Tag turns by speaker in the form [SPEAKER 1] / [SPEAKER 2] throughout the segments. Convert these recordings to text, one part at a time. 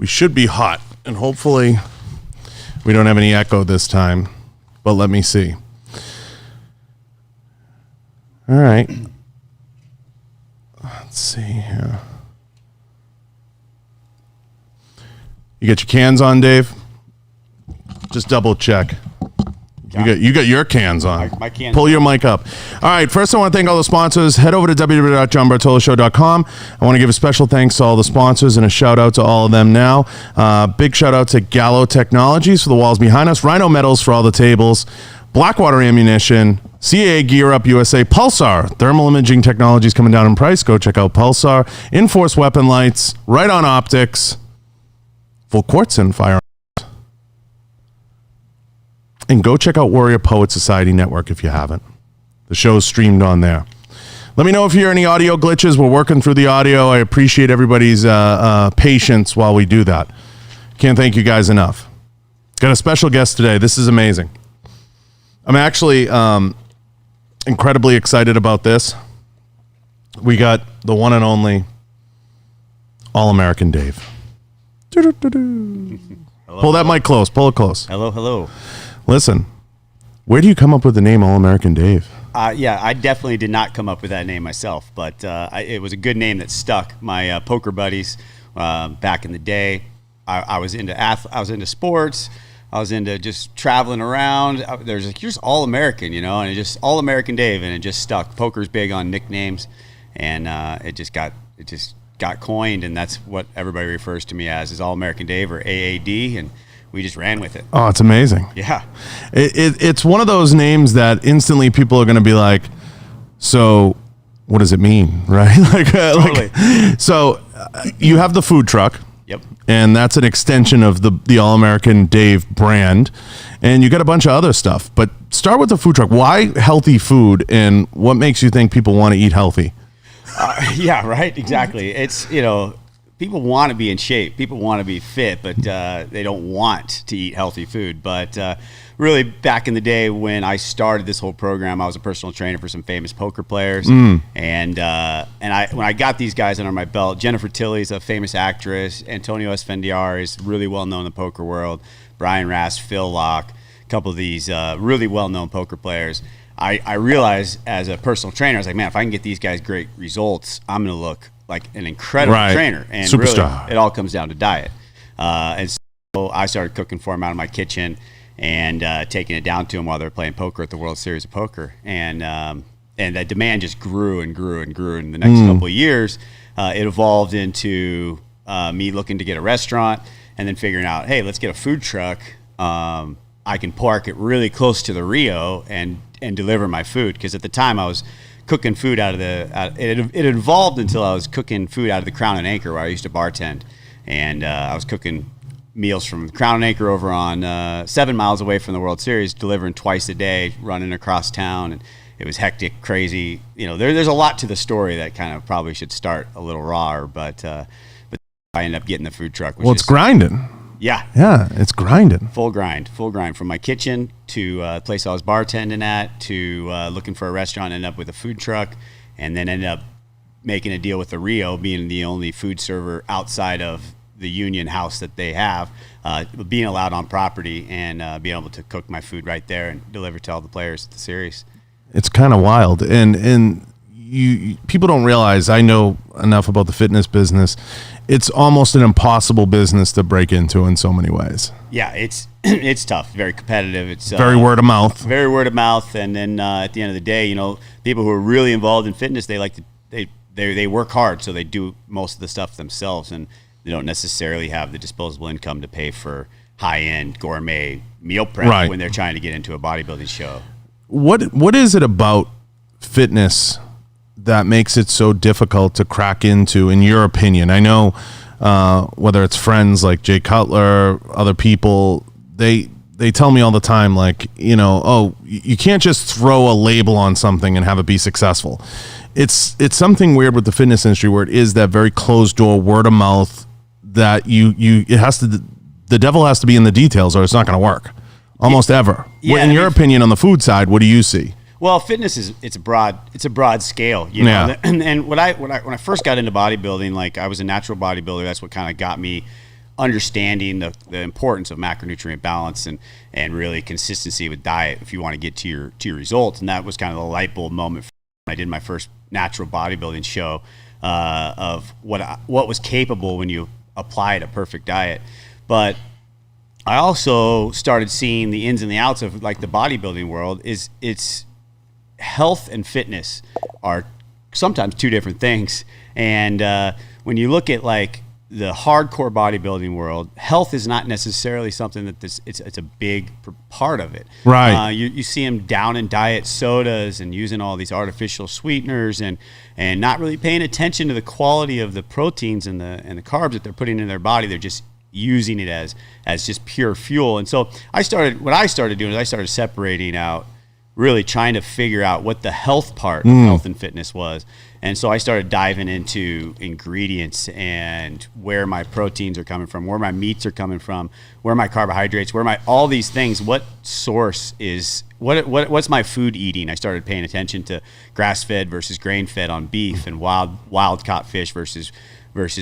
[SPEAKER 1] We should be hot, and hopefully we don't have any echo this time, but let me see. All right. Let's see here. You got your cans on, Dave? Just double check. You got your cans on.
[SPEAKER 2] My cans.
[SPEAKER 1] Pull your mic up. All right. First, I want to thank all the sponsors. Head over to www.johnbartoloshow.com. I want to give a special thanks to all the sponsors and a shout out to all of them now. Big shout out to Gallo Technologies for the walls behind us. Rhino Metals for all the tables. Blackwater Ammunition. CAA Gear Up USA. Pulsar. Thermal imaging technologies coming down in price. Go check out Pulsar. Enforce Weapon Lights. Right On Optics. Full Quartz and Firearms. And go check out Warrior Poet Society Network if you haven't. The show's streamed on there. Let me know if you hear any audio glitches. We're working through the audio. I appreciate everybody's patience while we do that. Can't thank you guys enough. Got a special guest today. This is amazing. I'm actually incredibly excited about this. We got the one and only All-American Dave.
[SPEAKER 2] Hello,
[SPEAKER 1] Pull that mic close. Pull it close.
[SPEAKER 2] Hello.
[SPEAKER 1] Listen, where do you come up with the name All-American Dave?
[SPEAKER 2] Yeah, I definitely did not come up with that name myself, but it was a good name that stuck. My poker buddies back in the day, I was into sports. I was into just traveling around. There's like, you're just All-American, and it just All-American Dave, and it just stuck. Poker's big on nicknames, and it just got coined, and that's what everybody refers to me as, is All-American Dave or AAD, and we just ran with it.
[SPEAKER 1] Oh, it's amazing.
[SPEAKER 2] Yeah.
[SPEAKER 1] It's one of those names that instantly people are going to be like, so what does it mean? Right?
[SPEAKER 2] Totally.
[SPEAKER 1] So you have the food truck.
[SPEAKER 2] Yep.
[SPEAKER 1] And that's an extension of the All-American Dave brand. And you got a bunch of other stuff. But start with the food truck. Why healthy food, and what makes you think people want to eat healthy?
[SPEAKER 2] Yeah, right. Exactly. It's, people want to be in shape. People want to be fit, but they don't want to eat healthy food. But really, back in the day when I started this whole program, I was a personal trainer for some famous poker players. And when I got these guys under my belt, Jennifer Tilley's a famous actress. Antonio Esfandiar is really well known in the poker world. Brian Rass, Phil Locke, a couple of these really well known poker players. I realized as a personal trainer, I was like, man, if I can get these guys great results, I'm going to look like an incredible trainer. And
[SPEAKER 1] superstar.
[SPEAKER 2] Really, it all comes down to diet. And so I started cooking for them out of my kitchen and taking it down to them while they were playing poker at the World Series of Poker. And that demand just grew and grew and grew. In the next couple of years, it evolved into me looking to get a restaurant and then figuring out, hey, let's get a food truck. I can park it really close to the Rio and deliver my food, because at the time I was cooking food out of it evolved until I was cooking food out of the Crown and Anchor where I used to bartend, and I was cooking meals from Crown and Anchor over on 7 miles away from the World Series, delivering twice a day, running across town, and it was hectic, crazy. There's a lot to the story that kind of probably should start a little raw, but I ended up getting the food truck.
[SPEAKER 1] Well, it's grinding.
[SPEAKER 2] Yeah,
[SPEAKER 1] it's grinding.
[SPEAKER 2] Full grind from my kitchen to the place I was bartending at to looking for a restaurant, ended up with a food truck, and then ended up making a deal with the Rio, being the only food server outside of the Union house that they have, being allowed on property and being able to cook my food right there and deliver to all the players at the series.
[SPEAKER 1] It's kind of wild, and people don't realize, I know enough about the fitness business, it's almost an impossible business to break into in so many ways.
[SPEAKER 2] Yeah, it's tough, very competitive. It's
[SPEAKER 1] very word of mouth.
[SPEAKER 2] Very word of mouth, and then at the end of the day, people who are really involved in fitness, they work hard, so they do most of the stuff themselves, and they don't necessarily have the disposable income to pay for high-end gourmet meal prep when they're trying to get into a bodybuilding show.
[SPEAKER 1] What is it about fitness that makes it so difficult to crack into, in your opinion? I know whether it's friends like Jay Cutler, other people, they tell me all the time, like, you can't just throw a label on something and have it be successful. It's something weird with the fitness industry where it is that very closed door word of mouth that the devil has to be in the details or it's not going to work almost ever.
[SPEAKER 2] Yeah,
[SPEAKER 1] in your opinion, on the food side, what do you see?
[SPEAKER 2] Well, fitness it's a broad scale, you know.
[SPEAKER 1] Yeah.
[SPEAKER 2] And when I first got into bodybuilding, like I was a natural bodybuilder. That's what kind of got me understanding the importance of macronutrient balance and really consistency with diet if you want to get to your results. And that was kind of the light bulb moment when I did my first natural bodybuilding show of what was capable when you applied a perfect diet. But I also started seeing the ins and the outs of like the bodybuilding world. It's health and fitness are sometimes two different things. And when you look at like the hardcore bodybuilding world, health is not necessarily something that it's a big part of it.
[SPEAKER 1] Right.
[SPEAKER 2] You see them down in diet sodas and using all these artificial sweeteners and not really paying attention to the quality of the proteins and the carbs that they're putting in their body. They're just using it as just pure fuel. And so I started doing is I started separating out, really trying to figure out what the health part of health and fitness was. And so I started diving into ingredients and where my proteins are coming from, where my meats are coming from, where my carbohydrates, all these things, what source is, what's my food eating? I started paying attention to grass-fed versus grain-fed on beef and wild caught fish versus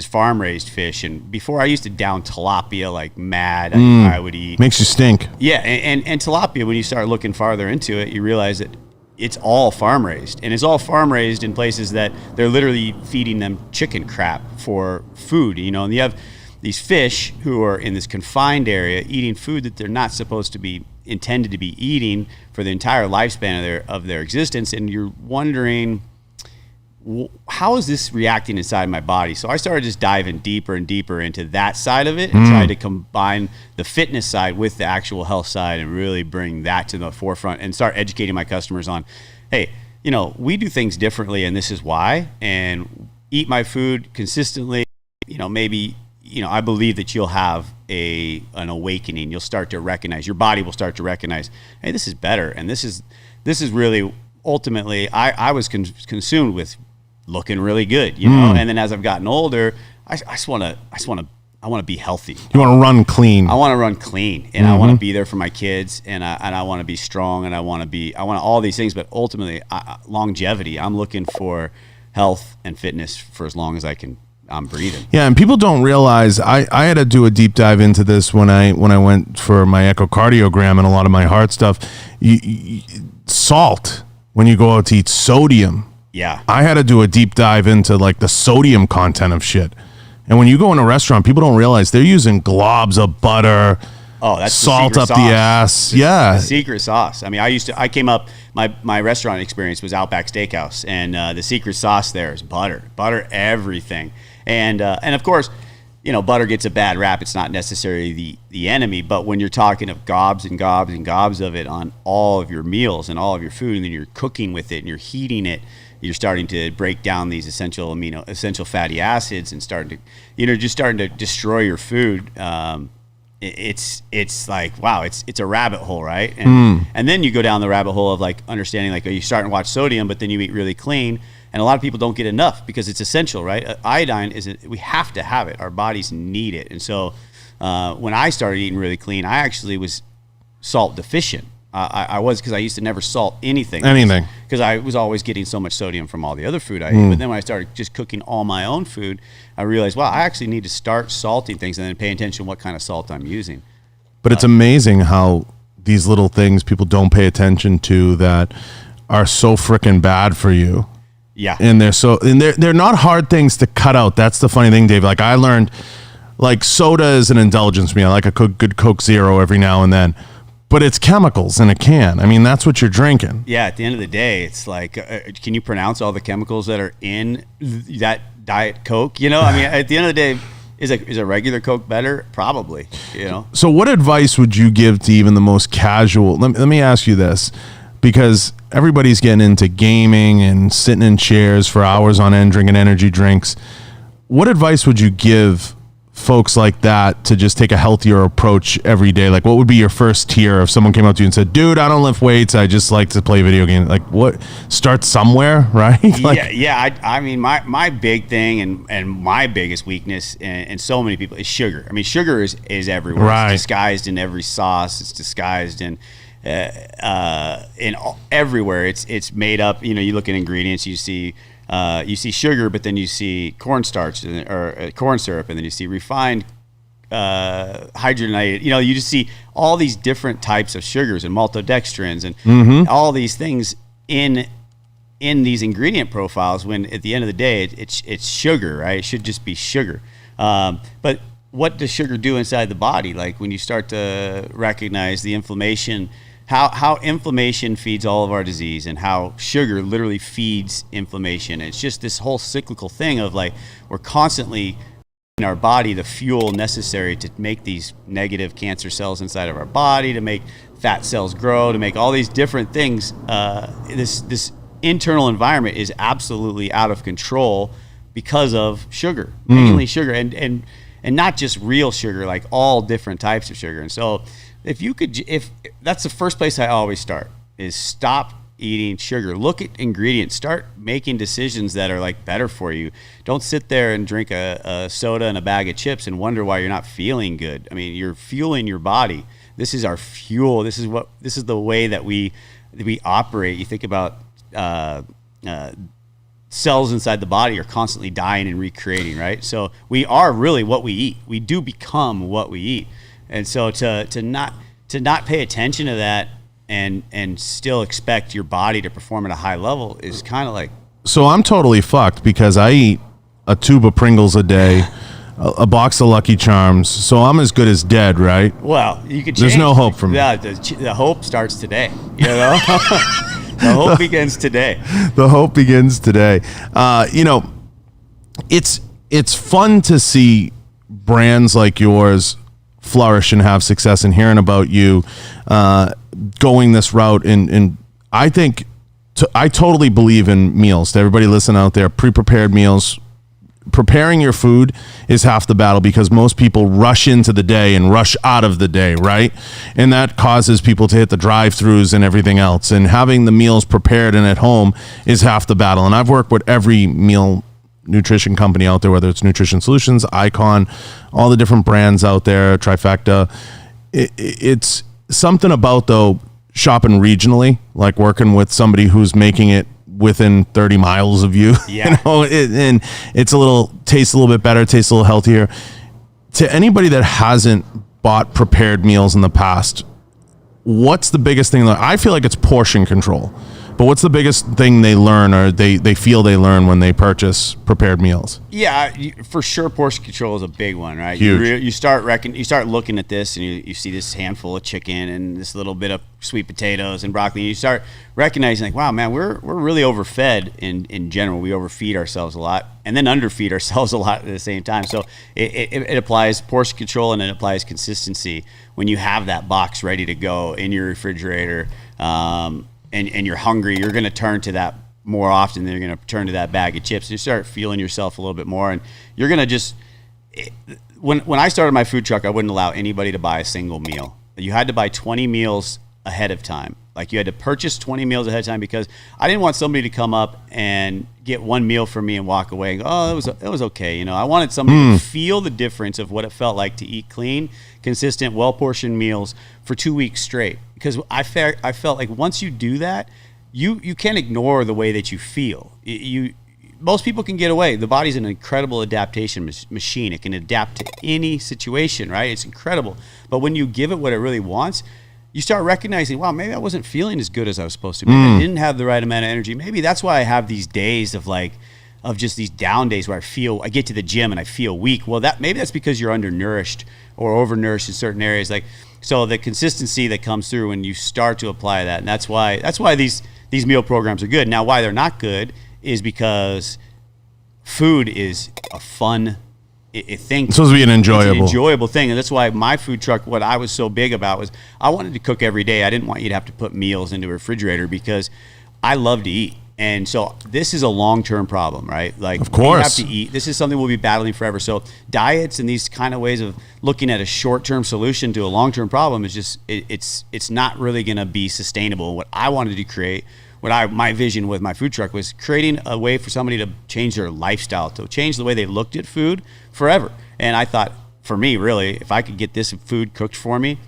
[SPEAKER 2] farm-raised fish. And before I used to down tilapia like mad. I would eat.
[SPEAKER 1] Makes you stink.
[SPEAKER 2] Yeah, and tilapia, when you start looking farther into it, you realize that it's all farm-raised. And it's all farm-raised in places that they're literally feeding them chicken crap for food, and you have these fish who are in this confined area eating food that they're not supposed to be intended to be eating for the entire lifespan of their existence. And you're wondering, how is this reacting inside my body? So I started just diving deeper and deeper into that side of it and trying to combine the fitness side with the actual health side and really bring that to the forefront and start educating my customers on, hey, we do things differently and this is why, and eat my food consistently. Maybe, I believe that you'll have an awakening. You'll start to recognize, your body will start to recognize, hey, this is better. And this is really ultimately, I was consumed with looking really good, and then as I've gotten older, I just want to be healthy.
[SPEAKER 1] You want to run clean.
[SPEAKER 2] I want to run clean, and I want to be there for my kids, and I want to be strong, and I want all these things, but ultimately longevity. I'm looking for health and fitness for as long as I'm breathing.
[SPEAKER 1] Yeah, and people don't realize I had to do a deep dive into this when I went for my echocardiogram and a lot of my heart stuff. Salt, when you go out to eat, sodium.
[SPEAKER 2] Yeah.
[SPEAKER 1] I had to do a deep dive into like the sodium content of shit. And when you go in a restaurant, people don't realize they're using globs of butter.
[SPEAKER 2] Oh, that's
[SPEAKER 1] salt
[SPEAKER 2] the
[SPEAKER 1] up
[SPEAKER 2] sauce.
[SPEAKER 1] the ass. Yeah.
[SPEAKER 2] The secret sauce. I mean, I came up, my restaurant experience was Outback Steakhouse, and the secret sauce there is butter everything. And of course, butter gets a bad rap. It's not necessarily the enemy, but when you're talking of gobs and gobs and gobs of it on all of your meals and all of your food, and then you're cooking with it and you're heating it, you're starting to break down these essential fatty acids and starting to destroy your food. It's like, wow, it's a rabbit hole, right? And then you go down the rabbit hole of like understanding, like, are you starting to watch sodium, but then you eat really clean. And a lot of people don't get enough because it's essential, right? Iodine we have to have it. Our bodies need it. And so when I started eating really clean, I actually was salt deficient. I was, because I used to never salt anything. Because I was always getting so much sodium from all the other food I ate. But then when I started just cooking all my own food, I realized, wow, I actually need to start salting things and then pay attention to what kind of salt I'm using.
[SPEAKER 1] But it's amazing how these little things people don't pay attention to that are so freaking bad for you.
[SPEAKER 2] Yeah.
[SPEAKER 1] And they're not hard things to cut out. That's the funny thing, Dave. Like, I learned, like, soda is an indulgence to me. I like a good Coke Zero every now and then. But it's chemicals in a can. I mean, that's what you're drinking.
[SPEAKER 2] Yeah, at the end of the day, it's like, can you pronounce all the chemicals that are in that Diet Coke? I mean, at the end of the day, is a regular Coke better? Probably,
[SPEAKER 1] So what advice would you give to even the most casual? Let me ask you this, because everybody's getting into gaming and sitting in chairs for hours on end drinking energy drinks. What advice would you give folks like that to just take a healthier approach every day? Like, what would be your first tier if someone came up to you and said, dude, I don't lift weights, I just like to play video games? Like, what? Start somewhere, right? Like,
[SPEAKER 2] yeah. I mean, my big thing and my biggest weakness, and so many people, is sugar. I mean, sugar is everywhere.
[SPEAKER 1] Right.
[SPEAKER 2] It's disguised in every sauce. It's disguised in everywhere. It's made up. You look at ingredients, you see sugar, but then you see cornstarch or corn syrup, and then you see refined hydrogenated. You just see all these different types of sugars and maltodextrins and all these things in these ingredient profiles, when at the end of the day it's sugar, right? It should just be sugar. But what does sugar do inside the body? Like when you start to recognize the inflammation, how inflammation feeds all of our disease, and how sugar literally feeds inflammation. It's just this whole cyclical thing of like, we're constantly in our body the fuel necessary to make these negative cancer cells inside of our body, to make fat cells grow, to make all these different things. This internal environment is absolutely out of control because of sugar, mainly sugar, and not just real sugar, like all different types of sugar. And so if that's the first place I always start, is stop eating sugar. Look at ingredients, start making decisions that are like better for you. Don't sit there and drink a soda and a bag of chips and wonder why you're not feeling good. I mean, you're fueling your body. This is our fuel. This is the way that we operate. You think about cells inside the body are constantly dying and recreating, right? So we are really what we eat. We do become what we eat. And so to not pay attention to that and still expect your body to perform at a high level is kind of like.
[SPEAKER 1] So I'm totally fucked because I eat a tube of Pringles a day, a box of Lucky Charms. So I'm as good as dead, right?
[SPEAKER 2] Well, you could.
[SPEAKER 1] There's no hope for me.
[SPEAKER 2] Yeah, the hope starts today. The hope begins today.
[SPEAKER 1] The hope begins today. It's fun to see brands like yours flourish and have success, and hearing about you going this route. And I think I totally believe in meals. To everybody listen out there, pre-prepared meals. Preparing your food is half the battle, because most people rush into the day and rush out of the day, right? And that causes people to hit the drive-thrus and everything else. And having the meals prepared and at home is half the battle. And I've worked with every meal nutrition company out there, whether it's Nutrition Solutions, Icon, all the different brands out there, Trifecta. It's something about, though, shopping regionally, like working with somebody who's making it within 30 miles of you.
[SPEAKER 2] Yeah.
[SPEAKER 1] And it's tastes a little bit better, tastes a little healthier. To anybody that hasn't bought prepared meals in the past, what's the biggest thing? I feel like it's portion control, but what's the biggest thing they learn, or they feel they learn when they purchase prepared meals?
[SPEAKER 2] Yeah, for sure, portion control is a big one, right?
[SPEAKER 1] Huge.
[SPEAKER 2] You start looking at this, and you see this handful of chicken and this little bit of sweet potatoes and broccoli, and you start recognizing, like, wow, man, we're really overfed in general. We overfeed ourselves a lot, and then underfeed ourselves a lot at the same time. So it applies portion control, and it applies consistency when you have that box ready to go in your refrigerator. And you're hungry, you're going to turn to that more often than you're going to turn to that bag of chips. You start feeling yourself a little bit more, and you're going to just. When I started my food truck, I wouldn't allow anybody to buy a single meal. You had to buy 20 meals ahead of time. Like, you had to purchase 20 meals ahead of time, because I didn't want somebody to come up and get one meal from me and walk away and go, oh, it was okay. I wanted somebody to feel the difference of what it felt like to eat clean, consistent, well-portioned meals for 2 weeks straight. Because I felt like once you do that, you can't ignore the way that you feel. Most people can get away. The body's an incredible adaptation machine. It can adapt to any situation, right? It's incredible. But when you give it what it really wants, you start recognizing, wow, maybe I wasn't feeling as good as I was supposed to. Maybe I didn't have the right amount of energy. Maybe that's why I have these days of just these down days where I get to the gym and I feel weak. Well, maybe that's because you're undernourished or overnourished in certain areas. So the consistency that comes through when you start to apply that, and that's why these meal programs are good. Now, why they're not good is because food is a fun thing.
[SPEAKER 1] It's supposed to be an enjoyable
[SPEAKER 2] thing, and that's why my food truck, what I was so big about was I wanted to cook every day. I didn't want you to have to put meals into a refrigerator, because I love to eat. And so this is a long-term problem, right? Like,
[SPEAKER 1] of course,
[SPEAKER 2] we have to eat. This is something we'll be battling forever. So diets and these kind of ways of looking at a short-term solution to a long-term problem is just it's not really going to be sustainable. What I wanted to create, my vision with my food truck, was creating a way for somebody to change their lifestyle, to change the way they looked at food forever. And I thought, for me, really, if I could get this food cooked for me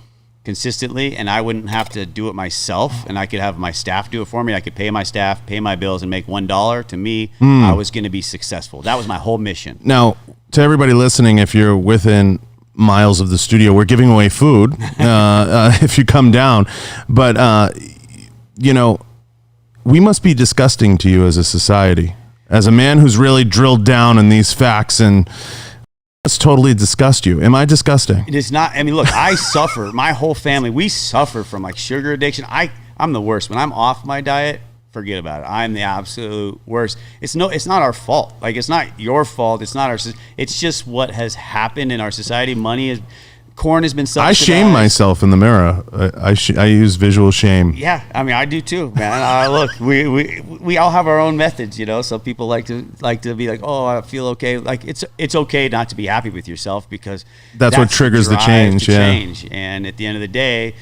[SPEAKER 2] consistently, and I wouldn't have to do it myself, and I could have my staff do it for me, I could pay my staff, pay my bills, and make $1, to me, I was going to be successful. That was my whole mission.
[SPEAKER 1] Now, to everybody listening, if you're within miles of the studio. We're giving away food if you come down. But, you know, we must be disgusting to you as a society. As a man who's really drilled down in these facts, and it's totally disgust you. Am I disgusting?
[SPEAKER 2] It is not. I mean, look, I suffer. My whole family, we suffer from like sugar addiction. I'm the worst. When I'm off my diet, forget about it. I'm the absolute worst. It's not our fault. Like, it's not your fault. It's not our. It's just what has happened in our society. Corn has been subsidized.
[SPEAKER 1] I shame myself in the mirror. I use visual shame.
[SPEAKER 2] Yeah, I mean, I do too, man. Look, we all have our own methods, you know. Some people like to be like, oh, I feel okay. Like, it's okay not to be happy with yourself, because
[SPEAKER 1] that's what triggers the change.
[SPEAKER 2] Change. And at the end of the day,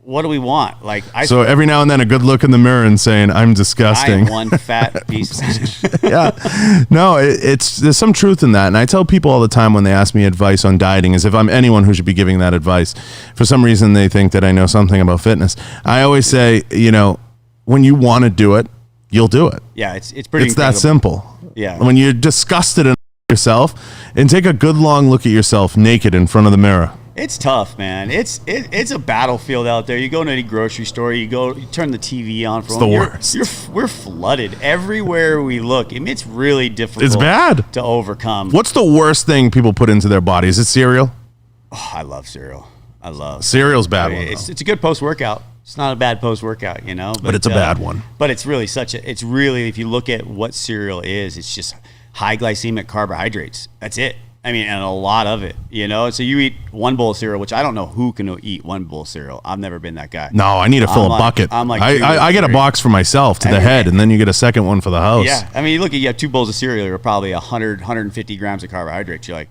[SPEAKER 2] what do we want? Like,
[SPEAKER 1] so every now and then a good look in the mirror and saying, I'm disgusting.
[SPEAKER 2] I'm one fat piece of shit.
[SPEAKER 1] Yeah. No, there's some truth in that. And I tell people all the time when they ask me advice on dieting, as if I'm anyone who should be giving that advice. For some reason, they think that I know something about fitness. I always say, you know, when you want to do it, you'll do it.
[SPEAKER 2] Yeah, it's pretty
[SPEAKER 1] It's that simple.
[SPEAKER 2] Yeah.
[SPEAKER 1] When you're disgusted in yourself, and take a good long look at yourself naked in front of the mirror.
[SPEAKER 2] It's tough, man. It's a battlefield out there. You go to any grocery store, you turn the TV on.
[SPEAKER 1] It's the worst.
[SPEAKER 2] We're flooded everywhere we look. I mean, it's really difficult.
[SPEAKER 1] It's bad
[SPEAKER 2] to overcome.
[SPEAKER 1] What's the worst thing people put into their body? Is it cereal?
[SPEAKER 2] Oh, I love cereal.
[SPEAKER 1] Cereal's bad.
[SPEAKER 2] It's a good post-workout. It's not a bad post-workout, you know.
[SPEAKER 1] But it's a bad one.
[SPEAKER 2] But it's really it's really, if you look at what cereal is, it's just high glycemic carbohydrates. That's it. I mean, and a lot of it, you know. So you eat one bowl of cereal, which I don't know who can eat one bowl of cereal. I've never been that guy.
[SPEAKER 1] No, I need to fill a bucket.
[SPEAKER 2] I'm like,
[SPEAKER 1] I get a box for myself to the head, and then you get a second one for the house.
[SPEAKER 2] Yeah, I mean, you have 2 bowls of cereal, you're probably 150 grams of carbohydrates. You're like,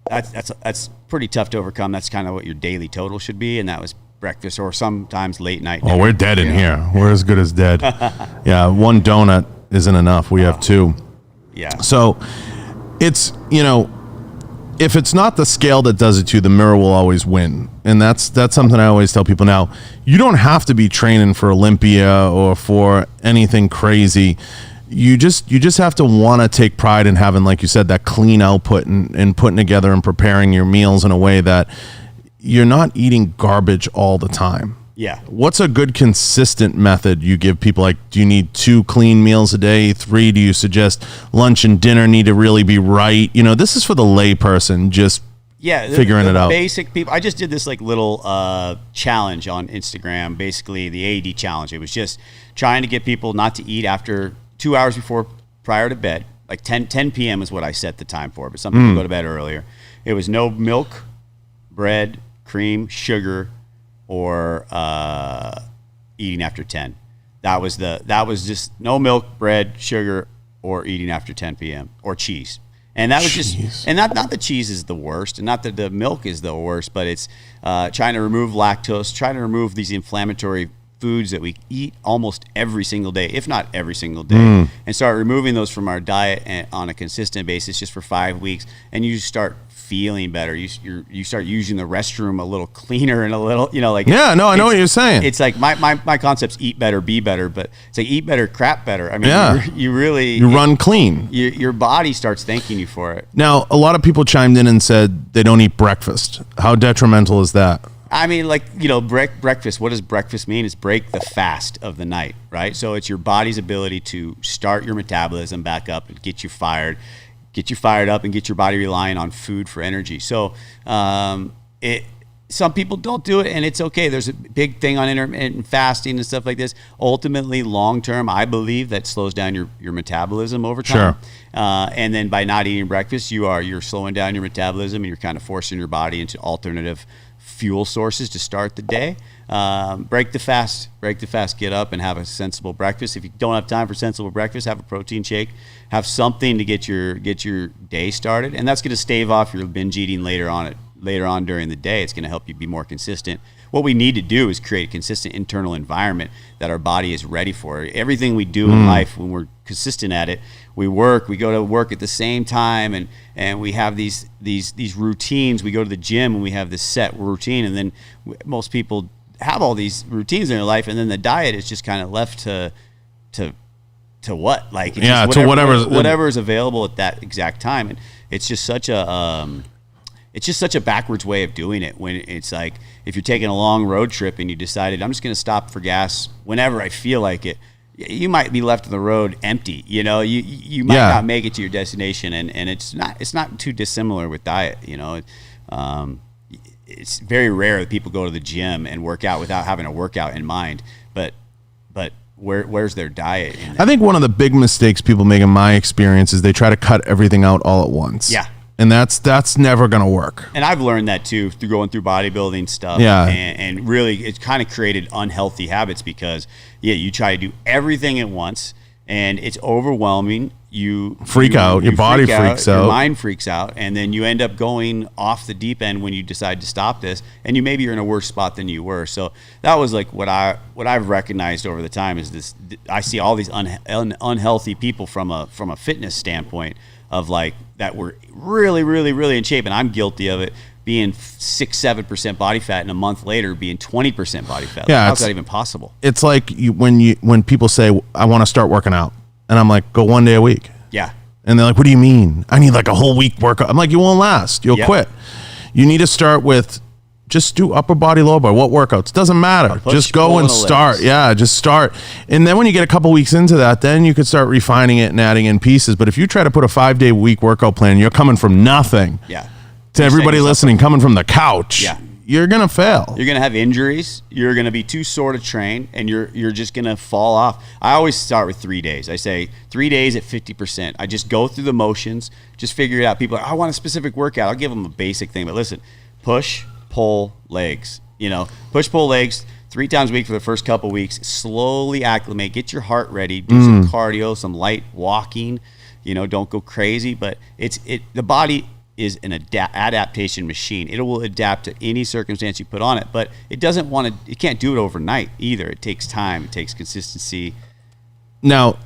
[SPEAKER 2] that's pretty tough to overcome. That's kind of what your daily total should be, and that was breakfast or sometimes late night.
[SPEAKER 1] Oh, we're dead in here. We're as good as dead. Yeah, 1 donut isn't enough. We have 2.
[SPEAKER 2] Yeah.
[SPEAKER 1] So it's, you know, if it's not the scale that does it to you, the mirror will always win. And that's something I always tell people. Now, you don't have to be training for Olympia or for anything crazy. You just have to want to take pride in having, like you said, that clean output and putting together and preparing your meals in a way that you're not eating garbage all the time.
[SPEAKER 2] Yeah.
[SPEAKER 1] What's a good consistent method you give people? Like, do you need 2 clean meals a day? 3? Do you suggest lunch and dinner need to really be right? You know, this is for the lay person just figuring it out.
[SPEAKER 2] Basic people. I just did this like little challenge on Instagram, basically the AD challenge. It was just trying to get people not to eat after 2 hours prior to bed. Like 10 p.m. is what I set the time for, but some people go to bed earlier. It was no milk, bread, cream, sugar, or eating after 10. That was just no milk, bread, sugar, or eating after 10 p.m. or cheese. And that was just, and not that cheese is the worst, and not that the milk is the worst, but it's trying to remove lactose, trying to remove these inflammatory foods that we eat almost every single day, if not every single day, and start removing those from our diet on a consistent basis just for 5 weeks, and you start feeling better. You start using the restroom a little cleaner and a little, you know, like,
[SPEAKER 1] I know what you're saying.
[SPEAKER 2] It's like my concept's eat better, be better, but it's like eat better, crap better. I mean, you
[SPEAKER 1] run clean.
[SPEAKER 2] Your body starts thanking you for it.
[SPEAKER 1] Now, a lot of people chimed in and said they don't eat breakfast. How detrimental is that?
[SPEAKER 2] I mean, like, you know, breakfast, what does breakfast mean? It's break the fast of the night, right? So it's your body's ability to start your metabolism back up and get you fired up and get your body relying on food for energy. So some people don't do it, and it's okay. There's a big thing on intermittent fasting and stuff like this. Ultimately, long term, I believe that slows down your metabolism over time.
[SPEAKER 1] Sure.
[SPEAKER 2] And then by not eating breakfast, you're slowing down your metabolism, and you're kind of forcing your body into alternative fuel sources to start the day. Break the fast, get up and have a sensible breakfast. If you don't have time for sensible breakfast, have a protein shake, have something to get your day started. And that's going to stave off your binge eating later on during the day. It's going to help you be more consistent. What we need to do is create a consistent internal environment that our body is ready for. Everything we do in life, when we're consistent at it, we go to work at the same time, and we have these routines. We go to the gym and we have this set routine, and then most people have all these routines in their life, and then the diet is just kind of left to what? Like,
[SPEAKER 1] to whatever
[SPEAKER 2] is available at that exact time. And it's just such a it's just such a backwards way of doing it. When it's like, if you're taking a long road trip and you decided, I'm just going to stop for gas whenever I feel like it, you might be left on the road empty. You know, you might not make it to your destination, and it's not too dissimilar with diet. You know, it's very rare that people go to the gym and work out without having a workout in mind. But where's their diet?
[SPEAKER 1] I think one of the big mistakes people make in my experience is they try to cut everything out all at once.
[SPEAKER 2] Yeah.
[SPEAKER 1] And that's never going to work.
[SPEAKER 2] And I've learned that too through going through bodybuilding stuff.
[SPEAKER 1] Yeah.
[SPEAKER 2] And really, it's kind of created unhealthy habits because, you try to do everything at once, and it's overwhelming. You
[SPEAKER 1] freak out. Your body freaks out.
[SPEAKER 2] Your mind freaks out, and then you end up going off the deep end when you decide to stop this, and maybe you're in a worse spot than you were. So that was like what I've recognized over the time is this. I see all these unhealthy people from a fitness standpoint of like that were really, really, really in shape, and I'm guilty of it, being 6-7% body fat, and a month later being 20% body fat.
[SPEAKER 1] Yeah,
[SPEAKER 2] how's that even possible?
[SPEAKER 1] It's like when people say, I want to start working out, and I'm like, go 1 day a week.
[SPEAKER 2] Yeah.
[SPEAKER 1] And they're like, what do you mean? I need like a whole week workout. I'm like, you won't last. You'll quit. You need to start with just do upper body, lower body. What workouts? Doesn't matter. Just go and start. Legs. Yeah, just start. And then when you get a couple weeks into that, then you could start refining it and adding in pieces. But if you try to put a 5-day week workout plan, you're coming from nothing.
[SPEAKER 2] Yeah.
[SPEAKER 1] To everybody listening, coming from the couch. Yeah. You're gonna fail.
[SPEAKER 2] You're gonna have injuries. You're gonna be too sore to train, and you're just gonna fall off. I always start with 3 days. I say 3 days at 50%. I just go through the motions, just figure it out. People are, I want a specific workout. I'll give them a basic thing, but listen, push, pull, legs. You know, push, pull, legs 3 times a week for the first couple weeks. Slowly acclimate. Get your heart ready. Do some cardio, some light walking. You know, don't go crazy, but the body is an adaptation machine. It will adapt to any circumstance you put on it, but it can't do it overnight either. It takes time. It takes consistency.
[SPEAKER 1] Now,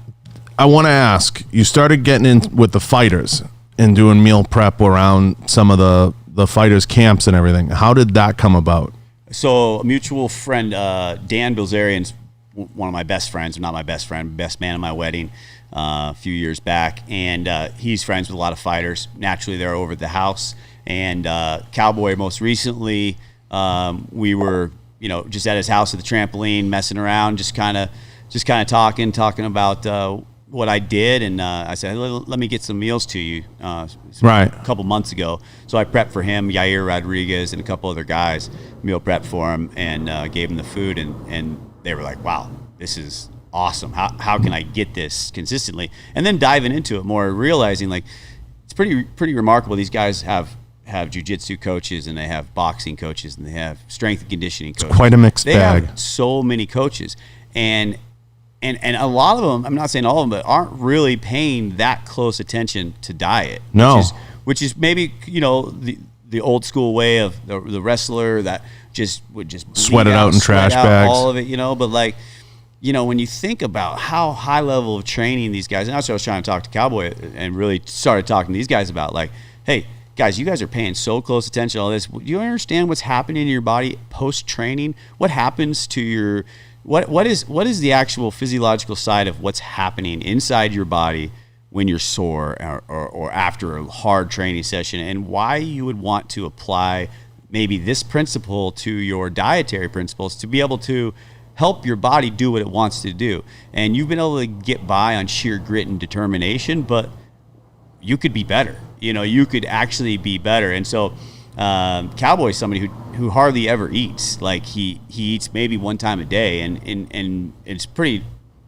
[SPEAKER 1] I want to ask, you started getting in with the fighters and doing meal prep around some of the fighters' camps and everything. How did that come about?
[SPEAKER 2] So a mutual friend, Dan Bilzerian's one of my best friends, not my best friend, best man at my wedding, a few years back, and he's friends with a lot of fighters. Naturally, they're over at the house, and Cowboy most recently, we were just at his house at the trampoline, messing around, just kind of talking about what I did, and I said, let me get some meals to you.
[SPEAKER 1] Right.
[SPEAKER 2] A couple months ago, so I prepped for him, Yair Rodriguez, and a couple other guys, meal prep for him, and gave him the food, and they were like, wow, this is awesome. How can I get this consistently? And then diving into it more, realizing like it's pretty remarkable. These guys have jiu-jitsu coaches, and they have boxing coaches, and they have strength and conditioning coaches.
[SPEAKER 1] It's quite a mixed bag.
[SPEAKER 2] They have so many coaches, and a lot of them, I'm not saying all of them, but aren't really paying that close attention to diet.
[SPEAKER 1] No.
[SPEAKER 2] Which is maybe the old school way of the wrestler that would just
[SPEAKER 1] sweat it out in trash bags,
[SPEAKER 2] all of it, but like, when you think about how high level of training these guys, and that's what I was trying to talk to Cowboy and really started talking to these guys about, like, hey, guys, you guys are paying so close attention to all this. Do you understand what's happening in your body post-training? What happens to your what is the actual physiological side of what's happening inside your body when you're sore or after a hard training session, and why you would want to apply maybe this principle to your dietary principles to be able to help your body do what it wants to do. And you've been able to get by on sheer grit and determination, but you could be better. You could actually be better. And so Cowboy's somebody who hardly ever eats. Like he eats maybe one time a day, and it's pretty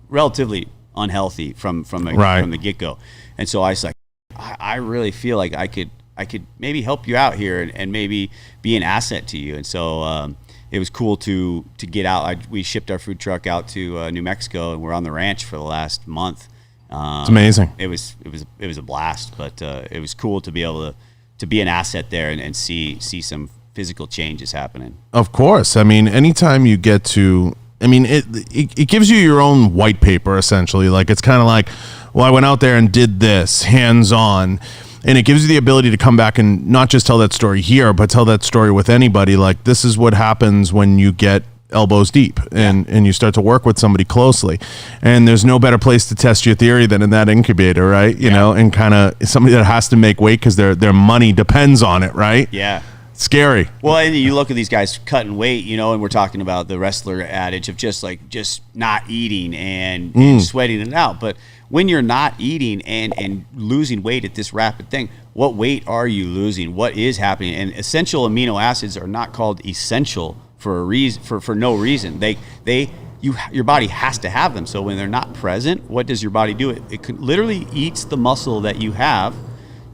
[SPEAKER 2] relatively unhealthy from the get-go. And so I was like, I really feel like I could maybe help you out here and maybe be an asset to you. And so it was cool to get out. We shipped our food truck out to New Mexico, and we're on the ranch for the last month.
[SPEAKER 1] It's amazing.
[SPEAKER 2] It was a blast, but it was cool to be able to be an asset there and see some physical changes happening.
[SPEAKER 1] Of course. I mean, anytime you get to, it gives you your own white paper, essentially. Like, it's kind of like, well, I went out there and did this hands-on, and it gives you the ability to come back and not just tell that story here, but tell that story with anybody. Like, this is what happens when you get elbows deep, and you start to work with somebody closely, and there's no better place to test your theory than in that incubator, right? You know, and kind of somebody that has to make weight because their money depends on it, right?
[SPEAKER 2] Yeah.
[SPEAKER 1] Scary.
[SPEAKER 2] Well, and you look at these guys cutting weight, you know, and we're talking about the wrestler adage of just not eating and sweating it out. But when you're not eating and losing weight at this rapid thing, what weight are you losing? What is happening? And essential amino acids are not called essential for a reason, for no reason. Your body has to have them. So when they're not present, what does your body do? It literally eats the muscle that you have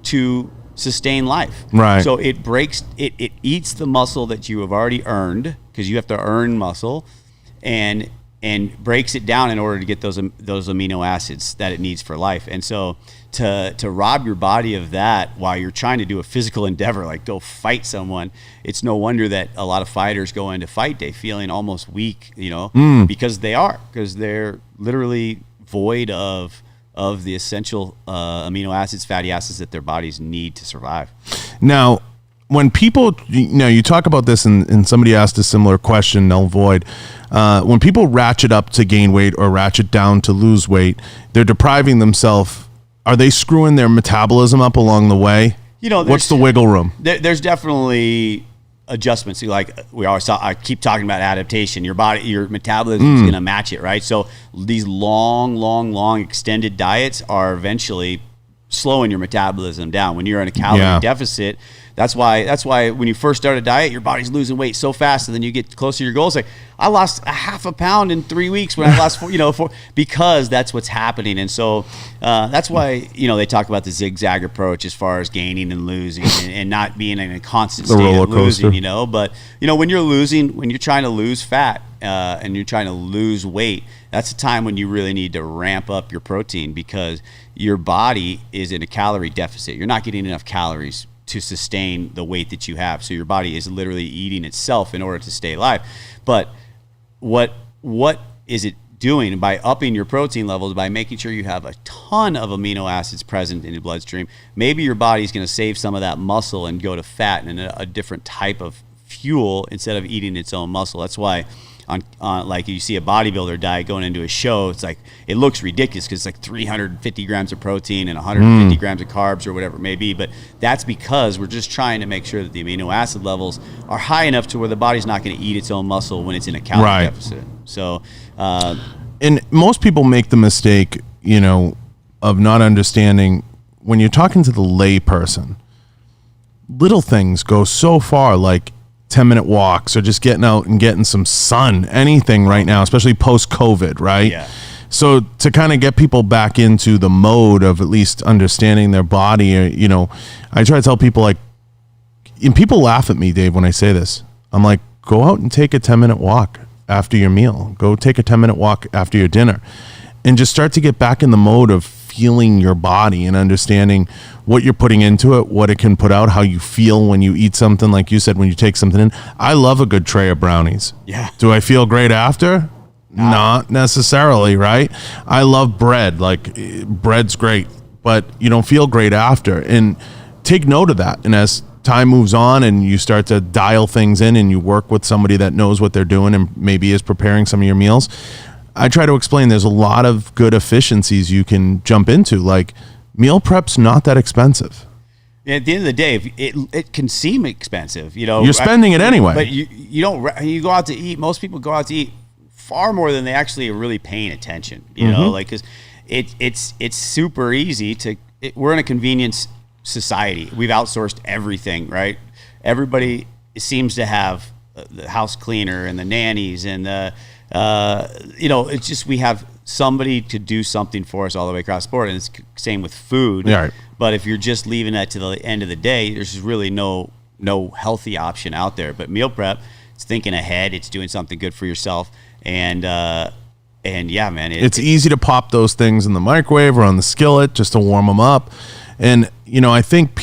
[SPEAKER 2] to sustain life.
[SPEAKER 1] Right.
[SPEAKER 2] So it eats the muscle that you have already earned, because you have to earn muscle, and breaks it down in order to get those amino acids that it needs for life. And so to rob your body of that while you're trying to do a physical endeavor, like go fight someone, it's no wonder that a lot of fighters go into fight day feeling almost weak, you know, because they're literally void of the essential amino acids, fatty acids that their bodies need to survive.
[SPEAKER 1] Now, when people, you talk about this, and somebody asked a similar question, null void. When people ratchet up to gain weight or ratchet down to lose weight, they're depriving themselves. Are they screwing their metabolism up along the way? You know, what's the wiggle room?
[SPEAKER 2] There's definitely adjustments. Like I keep talking about adaptation. Your body, your metabolism is going to match it, right? So these long extended diets are eventually slowing your metabolism down. When you're in a calorie deficit, that's why when you first start a diet, your body's losing weight so fast, and then you get closer to your goals. Like, I lost a half a pound in 3 weeks when I lost 4, because that's what's happening. And so that's why, they talk about the zigzag approach as far as gaining and losing and not being in a constant state of losing, But, when you're trying to lose fat and you're trying to lose weight, that's a time when you really need to ramp up your protein, because your body is in a calorie deficit. You're not getting enough calories to sustain the weight that you have. So your body is literally eating itself in order to stay alive. But what is it doing by upping your protein levels, by making sure you have a ton of amino acids present in your bloodstream? Maybe your body's going to save some of that muscle and go to fat and a different type of fuel instead of eating its own muscle. That's why on like you see a bodybuilder diet going into a show, it's like, it looks ridiculous because it's like 350 grams of protein and 150 grams of carbs or whatever it may be. But that's because we're just trying to make sure that the amino acid levels are high enough to where the body's not going to eat its own muscle when it's in a calorie deficit. So,
[SPEAKER 1] and most people make the mistake, of not understanding when you're talking to the lay person, little things go so far, like 10-minute walks or just getting out and getting some sun, anything right now, especially post-COVID, right?
[SPEAKER 2] Yeah.
[SPEAKER 1] So to kind of get people back into the mode of at least understanding their body, I try to tell people, like, and people laugh at me, Dave, when I say this. I'm like, go out and take a 10-minute walk after your meal. Go take a 10-minute walk after your dinner, and just start to get back in the mode of feeling your body and understanding what you're putting into it, what it can put out, how you feel when you eat something, like you said, when you take something in. I love a good tray of brownies.
[SPEAKER 2] Yeah.
[SPEAKER 1] Do I feel great after? Not necessarily, right? I love bread. Like, bread's great, but you don't feel great after. And take note of that. And as time moves on and you start to dial things in and you work with somebody that knows what they're doing and maybe is preparing some of your meals, I try to explain there's a lot of good efficiencies you can jump into. Like, meal prep's not that expensive.
[SPEAKER 2] At the end of the day, it can seem expensive,
[SPEAKER 1] You're spending it anyway.
[SPEAKER 2] But you don't. You go out to eat. Most people go out to eat far more than they actually are really paying attention. Because it's super easy to. We're in a convenience society. We've outsourced everything, right? Everybody seems to have the house cleaner and the nannies and the. It's just, we have somebody to do something for us all the way across the board, and it's same with food.
[SPEAKER 1] Yeah, right.
[SPEAKER 2] But if you're just leaving that to the end of the day, there's really no healthy option out there. But meal prep, it's thinking ahead, it's doing something good for yourself, and yeah, man,
[SPEAKER 1] it's easy to pop those things in the microwave or on the skillet just to warm them up. And I think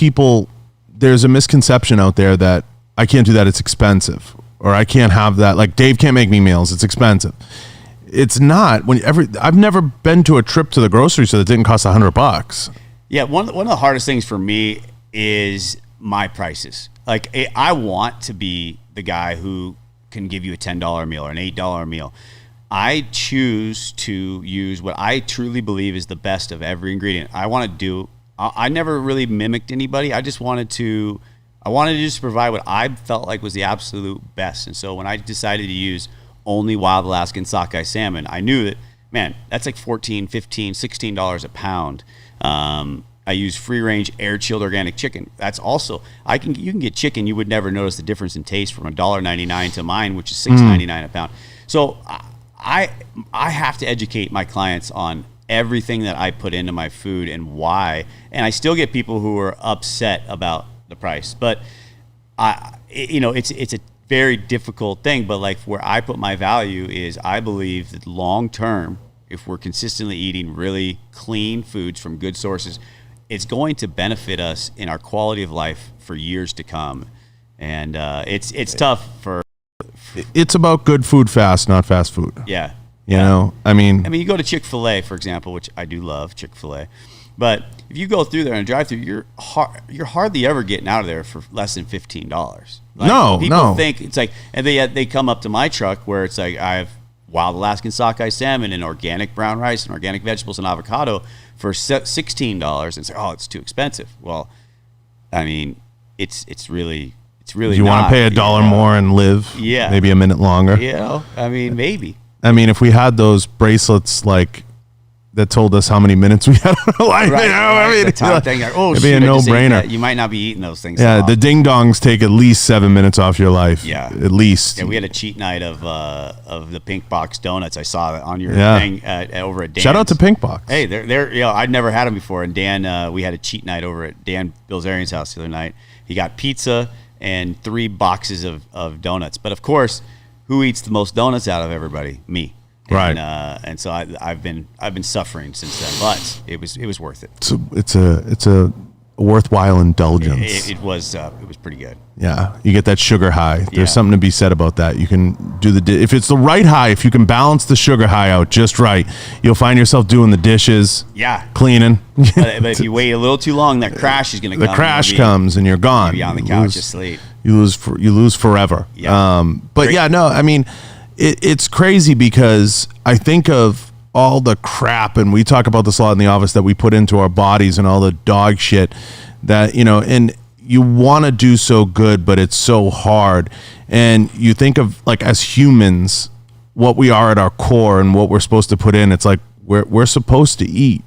[SPEAKER 1] there's a misconception out there that I can't do that, it's expensive. Or I can't have that. Like, Dave can't make me meals, it's expensive. It's not. I've never been to a trip to the grocery store that didn't cost $100.
[SPEAKER 2] Yeah, one of the hardest things for me is my prices. Like, I want to be the guy who can give you a $10 meal or an $8 meal. I choose to use what I truly believe is the best of every ingredient. I never really mimicked anybody. I wanted to just provide what I felt like was the absolute best. And so when I decided to use only wild Alaskan sockeye salmon, I knew that, man, that's like $14, $15, $16 a pound. I use free range air chilled organic chicken. That's also, you can get chicken. You would never notice the difference in taste from $1.99 to mine, which is $6.99 a pound. So I have to educate my clients on everything that I put into my food and why. And I still get people who are upset about the price, but it's a very difficult thing. But like where I put my value is I believe that long term, if we're consistently eating really clean foods from good sources, it's going to benefit us in our quality of life for years to come. And it's tough for.
[SPEAKER 1] It's about good food fast, not fast food.
[SPEAKER 2] Yeah.
[SPEAKER 1] You know, I mean,
[SPEAKER 2] you go to Chick-fil-A, for example, which I do love Chick-fil-A, but if you go through there and drive through, you're hardly ever getting out of there for less than $15. Like, people think it's like, and they come up to my truck where it's like I have wild Alaskan sockeye salmon and organic brown rice and organic vegetables and avocado for $16, and it's like, oh, it's too expensive. Well, I mean, it's really. You
[SPEAKER 1] want to pay $1 more and live maybe a minute longer.
[SPEAKER 2] I mean, maybe.
[SPEAKER 1] I mean, if we had those bracelets like that told us how many minutes we had on our life,
[SPEAKER 2] right,
[SPEAKER 1] you know, I mean,
[SPEAKER 2] the time thing,
[SPEAKER 1] it'd be a no-brainer.
[SPEAKER 2] You might not be eating those things.
[SPEAKER 1] Yeah, the ding dongs take at least 7 minutes off your life.
[SPEAKER 2] Yeah,
[SPEAKER 1] at least.
[SPEAKER 2] Yeah, we had a cheat night of the Pink Box donuts. I saw on your thing over at Dan's.
[SPEAKER 1] Shout out to Pink Box.
[SPEAKER 2] Hey, they're I'd never had them before, and Dan, we had a cheat night over at Dan Bilzerian's house the other night. He got pizza and 3 boxes of donuts. But of course, who eats the most donuts out of everybody? Me.
[SPEAKER 1] Right.
[SPEAKER 2] And so I've been suffering since then, but it was worth it.
[SPEAKER 1] It's a worthwhile indulgence.
[SPEAKER 2] It was pretty good.
[SPEAKER 1] Yeah, you get that sugar high. There's something to be said about that. You can do if it's the right high, if you can balance the sugar high out just right, you'll find yourself doing the dishes.
[SPEAKER 2] Yeah,
[SPEAKER 1] cleaning.
[SPEAKER 2] But if you wait a little too long, that crash is going to come.
[SPEAKER 1] The crash comes and you're gone.
[SPEAKER 2] You'll be on the couch asleep.
[SPEAKER 1] You lose forever.
[SPEAKER 2] Yeah.
[SPEAKER 1] But yeah, no, I mean, it's crazy because I think of all the crap, and we talk about this a lot in the office, that we put into our bodies and all the dog shit that, and you want to do so good, but it's so hard. And you think of, like, as humans, what we are at our core and what we're supposed to put in. It's like we're supposed to eat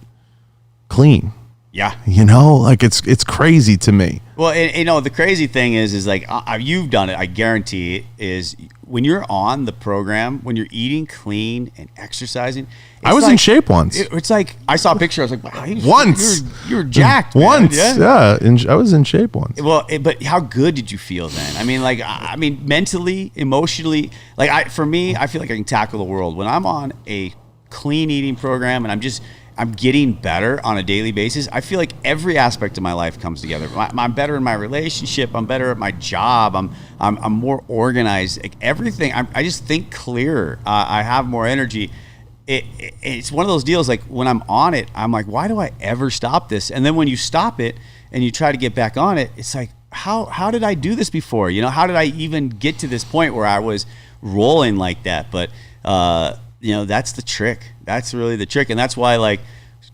[SPEAKER 1] clean.
[SPEAKER 2] Yeah.
[SPEAKER 1] Like it's crazy to me.
[SPEAKER 2] Well, the crazy thing is like you've done it, I guarantee it, is when you're on the program, when you're eating clean and exercising.
[SPEAKER 1] I was in shape once.
[SPEAKER 2] It's like, I saw a picture. I was like, wow,
[SPEAKER 1] once.
[SPEAKER 2] You're jacked.
[SPEAKER 1] Once. Man. Yeah. I was in shape once.
[SPEAKER 2] Well, but how good did you feel then? I mean, mentally, emotionally, like for me, I feel like I can tackle the world when I'm on a clean eating program and I'm getting better on a daily basis. I feel like every aspect of my life comes together. I'm better in my relationship. I'm better at my job. I'm more organized. Like everything. I just think clearer. I have more energy. It's one of those deals. Like when I'm on it, I'm like, why do I ever stop this? And then when you stop it and you try to get back on it, it's like, how did I do this before? How did I even get to this point where I was rolling like that? But that's the trick. That's really the trick. And that's why, like,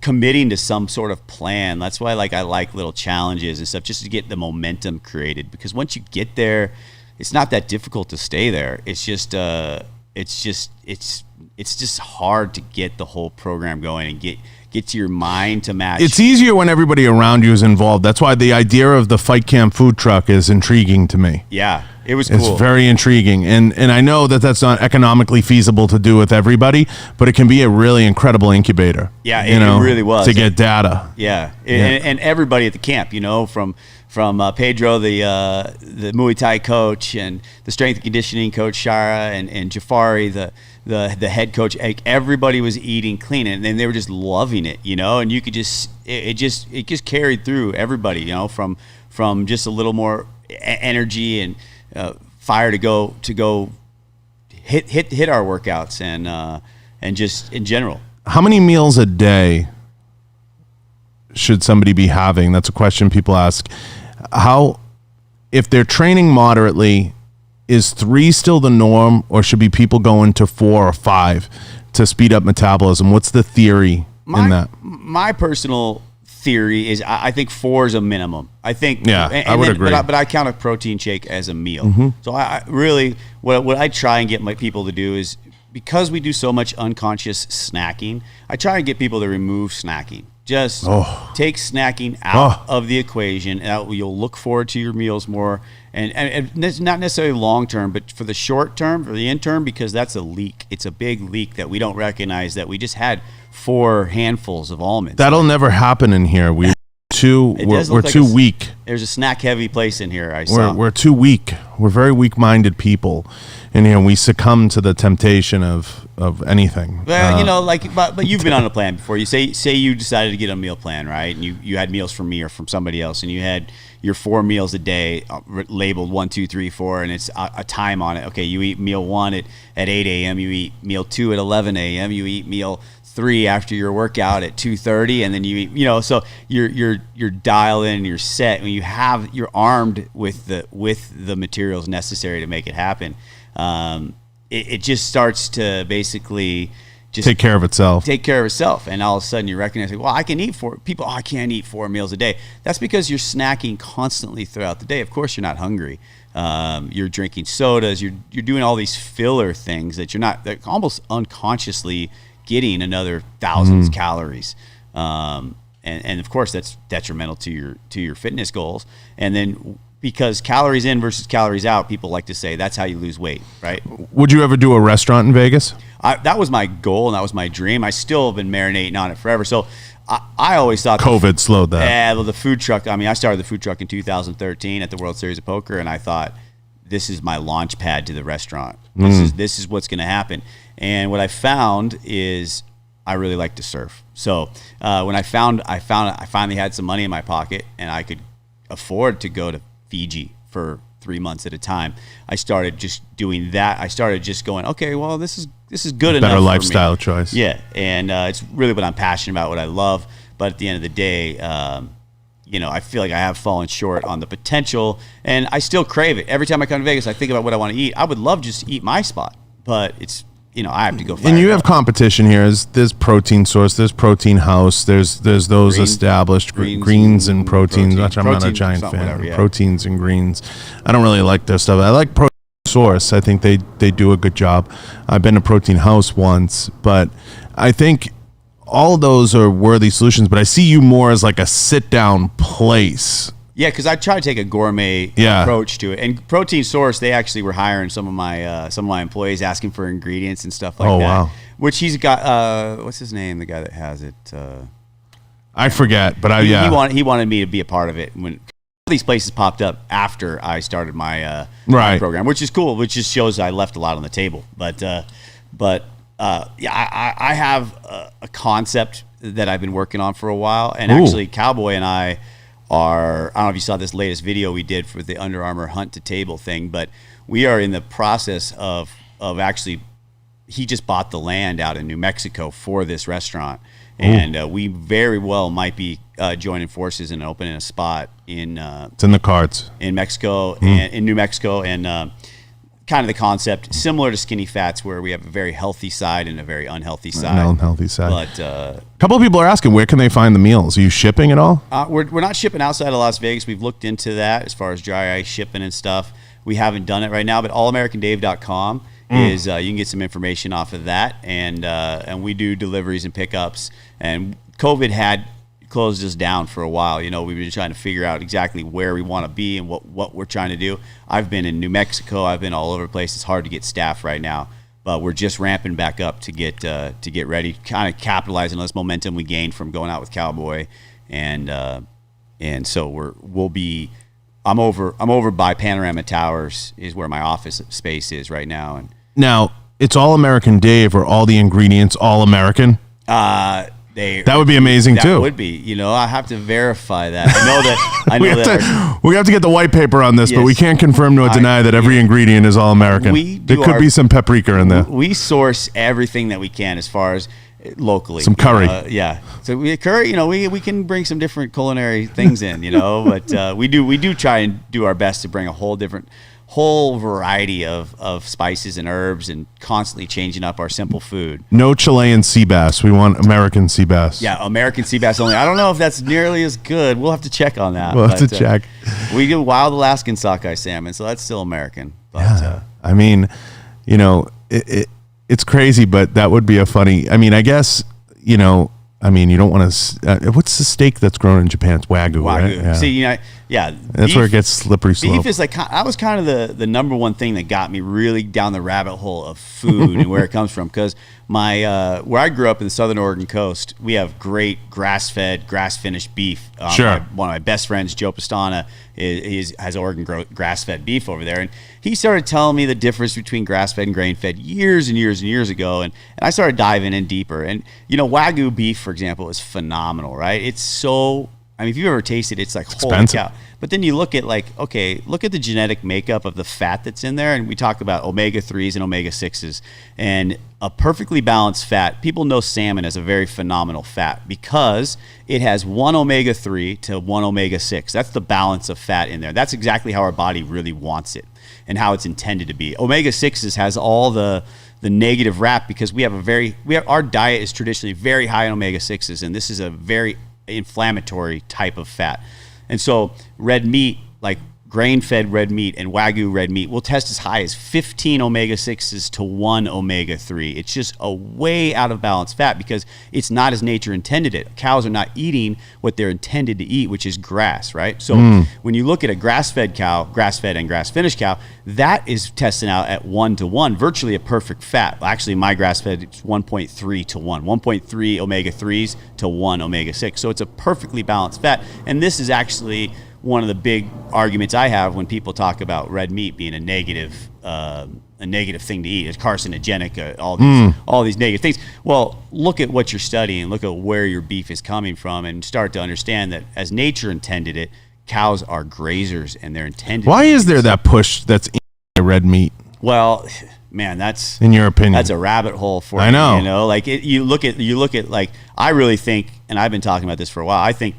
[SPEAKER 2] committing to some sort of plan, that's why, like, I like little challenges and stuff, just to get the momentum created. Because once you get there, it's not that difficult to stay there. It's just hard to get the whole program going and get to your mind to match.
[SPEAKER 1] It's easier when everybody around you is involved. That's why the idea of the Fight Camp food truck is intriguing to me.
[SPEAKER 2] Yeah, it was cool.
[SPEAKER 1] It's very intriguing. And I know that that's not economically feasible to do with everybody, but it can be a really incredible incubator.
[SPEAKER 2] Yeah, it really was.
[SPEAKER 1] To get data.
[SPEAKER 2] Yeah. And everybody at the camp, from Pedro, the Muay Thai coach, and the strength and conditioning coach, Shara, and Jafari, the head coach. Everybody was eating clean, and they were just loving it, and you could it just carried through everybody, from just a little more energy and fire to go hit our workouts and just in general.
[SPEAKER 1] How many meals a day should somebody be having? That's a question people ask. If they're training moderately is 3 still the norm, or should be people going to 4 or 5 to speed up metabolism? What's the theory in that?
[SPEAKER 2] My personal theory is I think 4 is a minimum. I think,
[SPEAKER 1] I would agree.
[SPEAKER 2] But I count a protein shake as a meal. So I really, what I try and get my people to do is, because we do so much unconscious snacking, I try and get people to remove snacking. Just take snacking out of the equation, and you'll look forward to your meals more. And it's not necessarily long term, but for the short term, for the interim, because that's a leak. It's a big leak that we don't recognize, that we just had 4 handfuls of almonds.
[SPEAKER 1] That'll never happen in here. We're too weak.
[SPEAKER 2] There's a snack heavy place in here.
[SPEAKER 1] We're too weak. We're very weak minded people. And we succumb to the temptation of anything.
[SPEAKER 2] Well, but you've been on a plan before. You say you decided to get a meal plan, right? And you had meals from me or from somebody else, and you had your 4 meals a day labeled 1, 2, 3, 4, and it's a time on it. Okay, you eat meal 1 at 8 a.m. You eat meal 2 at 11 a.m. You eat meal 3 after your workout at 2:30, and then you eat. So you're dialed in, you're set. When you're armed with the materials necessary to make it happen. It just starts to basically just
[SPEAKER 1] take care of itself.
[SPEAKER 2] And all of a sudden you recognize, well, I can eat 4. People, I can't eat 4 meals a day. That's because you're snacking constantly throughout the day. Of course, you're not hungry. You're drinking sodas. You're doing all these filler things that they're almost unconsciously getting another thousands calories. And of course, that's detrimental to your fitness goals. And then, because calories in versus calories out, people like to say that's how you lose weight, right?
[SPEAKER 1] Would you ever do a restaurant in Vegas?
[SPEAKER 2] That was my goal, and that was my dream. I still have been marinating on it forever. So I always thought
[SPEAKER 1] COVID slowed that.
[SPEAKER 2] Yeah, well, the food truck. I started the food truck in 2013 at the World Series of Poker, and I thought, this is my launch pad to the restaurant. This is what's going to happen. And what I found is I really like to surf. So when I finally had some money in my pocket, and I could afford to go to Fiji for 3 months at a time, I started just doing that. I started just going, okay, well, this is good enough.
[SPEAKER 1] Better lifestyle choice.
[SPEAKER 2] Yeah, and it's really what I'm passionate about, what I love. But at the end of the day, I feel like I have fallen short on the potential, and I still crave it. Every time I come to Vegas, I think about what I want to eat. I would love just to eat my spot, but it's, I have to go find it.
[SPEAKER 1] And you have competition here. There's Protein Source, there's Protein House, there's those established greens and proteins. Which I'm not a giant fan.
[SPEAKER 2] Whatever,
[SPEAKER 1] Proteins and greens. I don't really like their stuff. I like Protein Source. I think they do a good job. I've been to Protein House once, but I think all of those are worthy solutions. But I see you more as like a sit down place.
[SPEAKER 2] Yeah, because I try to take a gourmet approach to it. And Protein Source, they actually were hiring some of my employees, asking for ingredients and stuff like that.
[SPEAKER 1] Wow.
[SPEAKER 2] Which he's got. What's his name? The guy that has it.
[SPEAKER 1] I forget, but
[SPEAKER 2] he wanted me to be a part of it when all these places popped up after I started my program, which is cool. Which just shows I left a lot on the table. But I have a concept that I've been working on for a while, and actually, Cowboy and I don't know if you saw this latest video we did for the Under Armour Hunt to Table thing, but we are in the process of actually, he just bought the land out in New Mexico for this restaurant. And we very well might be joining forces and opening a spot in
[SPEAKER 1] it's in the cards
[SPEAKER 2] in Mexico and in New Mexico, and kind of the concept similar to Skinny Fats, where we have a very healthy side and a very unhealthy side. But
[SPEAKER 1] a couple of people are asking, where can they find the meals? Are you shipping at all?
[SPEAKER 2] We're not shipping outside of Las Vegas. We've looked into that as far as dry ice shipping and stuff. We haven't done it right now, but allamericandave.com is you can get some information off of that, and we do deliveries and pickups. And COVID had closed us down for a while. We've been trying to figure out exactly where we want to be and what we're trying to do. I've been in New Mexico. I've been all over the place. It's hard to get staff right now, but we're just ramping back up to get ready, kind of capitalizing on this momentum we gained from going out with Cowboy, and so we'll be. I'm over by Panorama Towers is where my office space is right now. And
[SPEAKER 1] now it's All American Dave, or all the ingredients All American. That would be amazing too.
[SPEAKER 2] That would be. I have to verify that.
[SPEAKER 1] We have to get the white paper on this, but we can't confirm nor deny that every ingredient is all American. There could be some paprika in there.
[SPEAKER 2] We source everything that we can as far as locally.
[SPEAKER 1] Some curry.
[SPEAKER 2] So curry, we can bring some different culinary things in, but we do try and do our best to bring a whole whole variety of spices and herbs and constantly changing up our simple food.
[SPEAKER 1] No Chilean sea bass. We want American sea bass.
[SPEAKER 2] Yeah, American sea bass only. I don't know if that's nearly as good. We'll have to check on that.
[SPEAKER 1] We'll have to check.
[SPEAKER 2] We do wild Alaskan sockeye salmon, so that's still American. But,
[SPEAKER 1] yeah. I mean, it's crazy, but that would be a funny. I mean, I guess you don't want to. What's the steak that's grown in Japan? It's Wagyu, right?
[SPEAKER 2] Yeah. See,
[SPEAKER 1] that's beef, where it gets slippery slope.
[SPEAKER 2] Beef is that was kind of the number one thing that got me really down the rabbit hole of food and where it comes from. Because where I grew up in the Southern Oregon coast, we have great grass-fed, grass-finished beef.
[SPEAKER 1] Sure.
[SPEAKER 2] One of my best friends, Joe Pastana, has Oregon grass-fed beef over there, and he started telling me the difference between grass-fed and grain-fed years and years and years ago, and I started diving in deeper. And Wagyu beef, for example, is phenomenal, right? It's so. I mean, if you've ever tasted it, it's like, holy cow. But then you look at look at the genetic makeup of the fat that's in there. And we talk about omega-3s and omega-6s. And a perfectly balanced fat, people know salmon as a very phenomenal fat because it has 1 omega-3 to 1 omega-6. That's the balance of fat in there. That's exactly how our body really wants it and how it's intended to be. Omega-6s has all the negative rap because our diet is traditionally very high in omega-6s. And this is a very inflammatory type of fat. And so red meat, like grain-fed red meat and Wagyu red meat, will test as high as 15 omega-6s to 1 omega-3. It's just a way out of balance fat because it's not as nature intended it. Cows are not eating what they're intended to eat, which is grass, right? So when you look at a grass-fed cow, grass-fed and grass-finished cow, that is testing out at 1 to 1, virtually a perfect fat. Actually, my grass-fed is 1.3 to 1, 1.3 omega-3s to 1 omega-6. So it's a perfectly balanced fat. And this is actually one of the big arguments I have when people talk about red meat being a negative thing to eat. It's carcinogenic, all these negative things. Well, look at what you're studying, look at where your beef is coming from, and start to understand that as nature intended it, cows are grazers and they're intended.
[SPEAKER 1] Why is there that push that's in red meat?
[SPEAKER 2] Well, man, that's,
[SPEAKER 1] in your opinion,
[SPEAKER 2] that's a rabbit hole for
[SPEAKER 1] I know.
[SPEAKER 2] You look at like, I really think, and I've been talking about this for a while, I think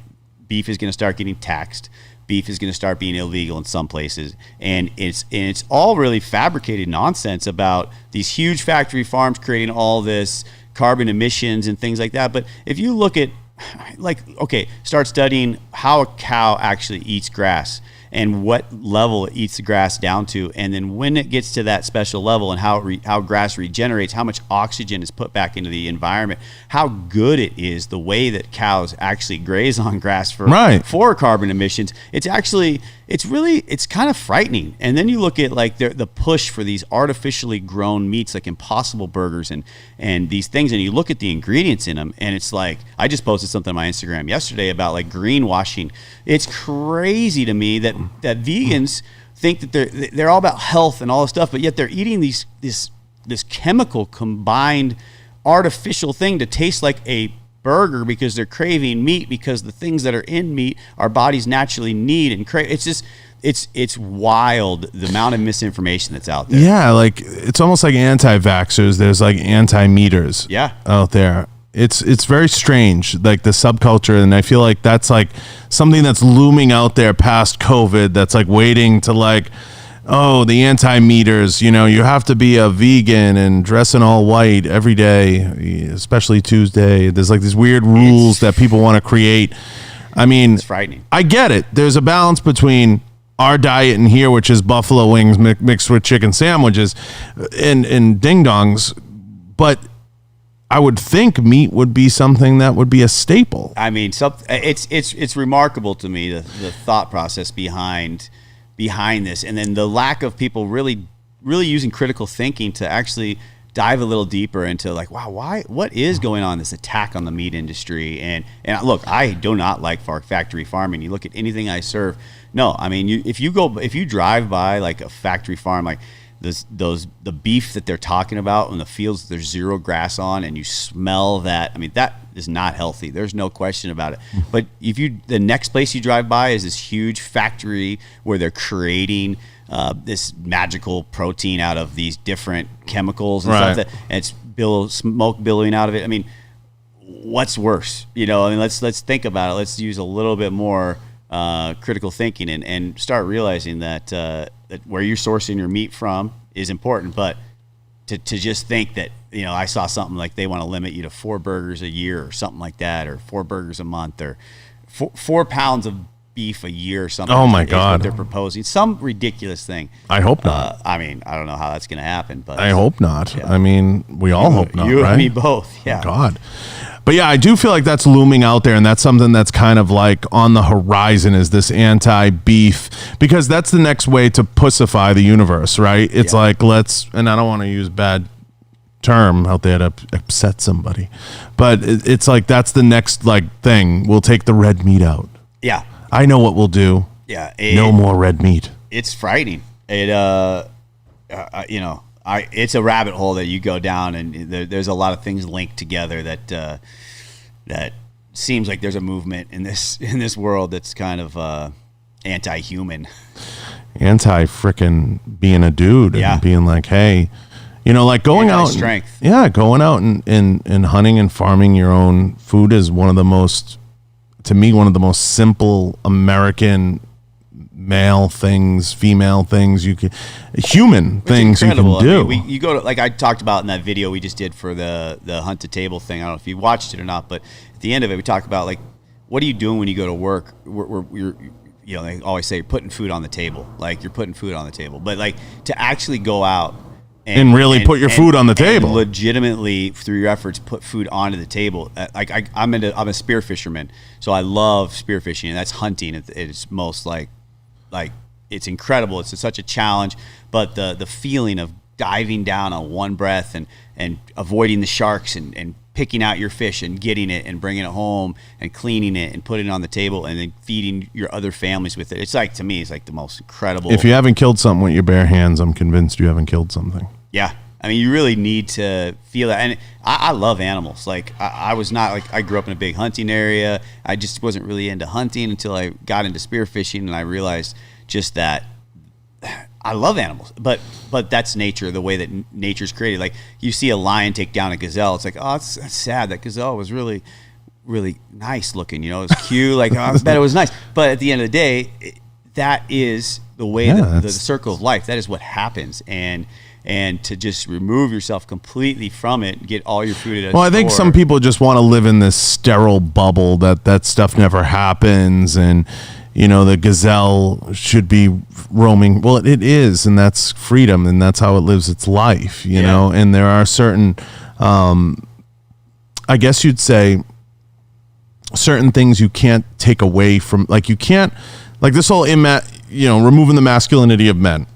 [SPEAKER 2] beef is going to start getting taxed. Beef is going to start being illegal in some places, and it's all really fabricated nonsense about these huge factory farms creating all this carbon emissions and things like that. But if you look at, start studying how a cow actually eats grass and what level it eats the grass down to, and then when it gets to that special level and how grass regenerates, how much oxygen is put back into the environment, how good it is the way that cows actually graze on grass for carbon emissions. It's kind of frightening. And then you look at like the push for these artificially grown meats like Impossible Burgers and these things, and you look at the ingredients in them, and it's like, I just posted something on my Instagram yesterday about like greenwashing. It's crazy to me that vegans think that they're all about health and all this stuff, but yet they're eating this chemical combined artificial thing to taste like a burger because they're craving meat, because the things that are in meat our bodies naturally need and crave. It's just it's wild the amount of misinformation that's out there.
[SPEAKER 1] Yeah, like it's almost like anti-vaxxers. There's like anti-meaters out there. It's very strange, like the subculture, and I feel like that's like something that's looming out there past COVID that's like waiting to like, oh, the anti-meaters, you have to be a vegan and dress in all white every day, especially Tuesday. There's like these weird rules that people want to create. I mean,
[SPEAKER 2] it's frightening.
[SPEAKER 1] I get it. There's a balance between our diet in here, which is buffalo wings mixed with chicken sandwiches and ding-dongs, but I would think meat would be something that would be a staple.
[SPEAKER 2] I mean, it's remarkable to me, the thought process behind this, and then the lack of people really using critical thinking to actually dive a little deeper into like, wow, what is going on, this attack on the meat industry? And look, I do not like factory farming. You look at anything I serve. No, I mean, if you drive by like a factory farm, like the beef that they're talking about in the fields that there's zero grass on, and you smell that, I mean, that is not healthy. There's no question about it. But the next place you drive by is this huge factory where they're creating this magical protein out of these different chemicals and stuff, and it's smoke billowing out of it. I mean, what's worse? I mean, let's think about it. Let's use a little bit more critical thinking and start realizing that where you're sourcing your meat from is important. But to just think that, I saw something like they want to limit you to 4 burgers a year or something like that, or 4 burgers a month, or 4 pounds of beef a year or something.
[SPEAKER 1] Oh my
[SPEAKER 2] is
[SPEAKER 1] God.
[SPEAKER 2] what they're proposing. Some ridiculous thing.
[SPEAKER 1] I hope not.
[SPEAKER 2] I don't know how that's going to happen, but
[SPEAKER 1] I hope not.
[SPEAKER 2] Yeah.
[SPEAKER 1] I mean, we all hope not,
[SPEAKER 2] you
[SPEAKER 1] right?
[SPEAKER 2] and me both. Yeah.
[SPEAKER 1] God. But yeah, I do feel like that's looming out there, and that's something that's kind of like on the horizon, is this anti-beef, because that's the next way to pussify the universe, right? It's like, and I don't want to use bad term out there to upset somebody, but it's like that's the next thing. We'll take the red meat out.
[SPEAKER 2] Yeah.
[SPEAKER 1] I know what we'll do.
[SPEAKER 2] Yeah.
[SPEAKER 1] No more red meat.
[SPEAKER 2] It's frightening. It's a rabbit hole that you go down, and there's a lot of things linked together that seems like there's a movement in this world that's kind of anti-human,
[SPEAKER 1] anti-frickin' being a dude, and being like, hey, like going out,
[SPEAKER 2] strength.
[SPEAKER 1] Going out and hunting and farming your own food is one of the most simple American male things, female things human things you can do.
[SPEAKER 2] I mean, you go to, like I talked about in that video we just did for the hunt to table thing. I don't know if you watched it or not, but at the end of it we talked about what are you doing when you go to work? They always say you're putting food on the table. Like you're putting food on the table, but to actually go out
[SPEAKER 1] and really put your food on the table,
[SPEAKER 2] legitimately through your efforts put food onto the table. I'm a spear fisherman, so I love spear fishing, and that's hunting. It's most like it's incredible. It's such a challenge, but the feeling of diving down on one breath and avoiding the sharks and picking out your fish and getting it and bringing it home and cleaning it and putting it on the table and then feeding your other families with it. It's to me, it's the most incredible.
[SPEAKER 1] If you haven't killed something with your bare hands, I'm convinced you haven't killed something.
[SPEAKER 2] Yeah. I mean, you really need to feel that. And I love animals. I was not I grew up in a big hunting area. I just wasn't really into hunting until I got into spearfishing, and I realized just that I love animals, but that's nature, the way that nature's created. You see a lion take down a gazelle, it's that's sad. That gazelle was really, really nice looking. It was cute. I bet it was nice. But at the end of the day, that is the way the circle of life. That is what happens, and to just remove yourself completely from it, get all your food at a store.
[SPEAKER 1] I think some people just want to live in this sterile bubble that stuff never happens, and the gazelle should be roaming. Well, it is, and that's freedom, and that's how it lives its life, you know. And there are certain, I guess you'd say, certain things you can't take away from, you can't, this whole removing the masculinity of men.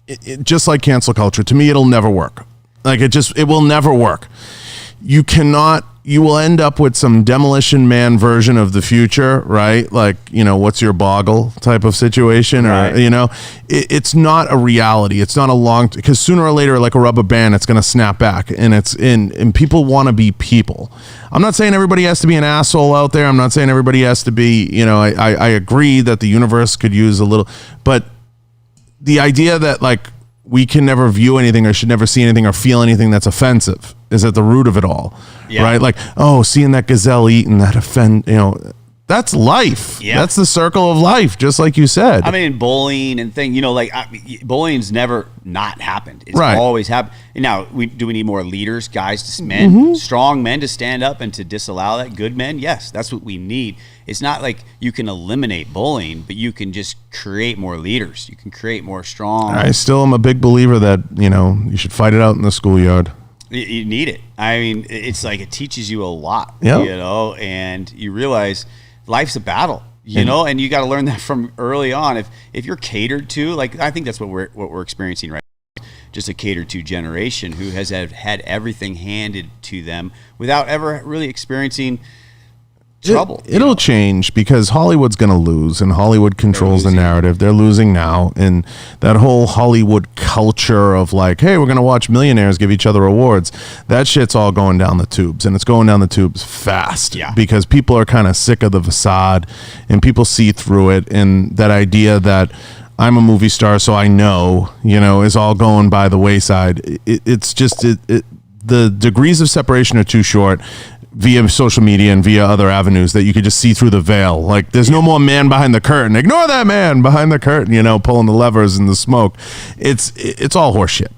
[SPEAKER 1] It just like cancel culture, to me, it'll never work. It will never work. You will end up with some Demolition Man version of the future, right? What's your boggle type of situation, or,
[SPEAKER 2] right.
[SPEAKER 1] It's not a reality. It's not a because sooner or later, like a rubber band, it's going to snap back, and people want to be people. I'm not saying everybody has to be an asshole out there. I'm not saying everybody has to be, I agree that the universe could use a little, but the idea that we can never view anything or should never see anything or feel anything that's offensive is at the root of it all, right? Seeing that gazelle eating that that's life. Yeah. That's the circle of life, just like you said.
[SPEAKER 2] I mean, bullying and thing, bullying's never not happened. It's
[SPEAKER 1] right.
[SPEAKER 2] always happened. And now, do we need more leaders, guys, men, strong men to stand up and to disallow that? Good men? Yes, that's what we need. It's not like you can eliminate bullying, but you can just create more leaders. You can create more strong.
[SPEAKER 1] I still am a big believer that, you should fight it out in the schoolyard.
[SPEAKER 2] You need it. I mean, it's it teaches you a lot,
[SPEAKER 1] yep.
[SPEAKER 2] And you realize life's a battle, and you got to learn that from early on. If you're catered to, I think that's what we're experiencing right now. Just a catered to generation who has had everything handed to them without ever really experiencing trouble.
[SPEAKER 1] It'll change because Hollywood's going to lose, and Hollywood controls the narrative. They're losing now, and that whole Hollywood culture of hey, we're going to watch millionaires give each other awards, that shit's all going down the tubes, and it's going down the tubes fast because people are kind of sick of the facade, and people see through it, and that idea that I'm a movie star, so I know, is all going by the wayside. It's just the degrees of separation are too short. via social media and via other avenues that you could just see through the veil. Like there's no more man behind the curtain. Ignore that man behind the curtain, you know, pulling the levers and the smoke. It's all horseshit.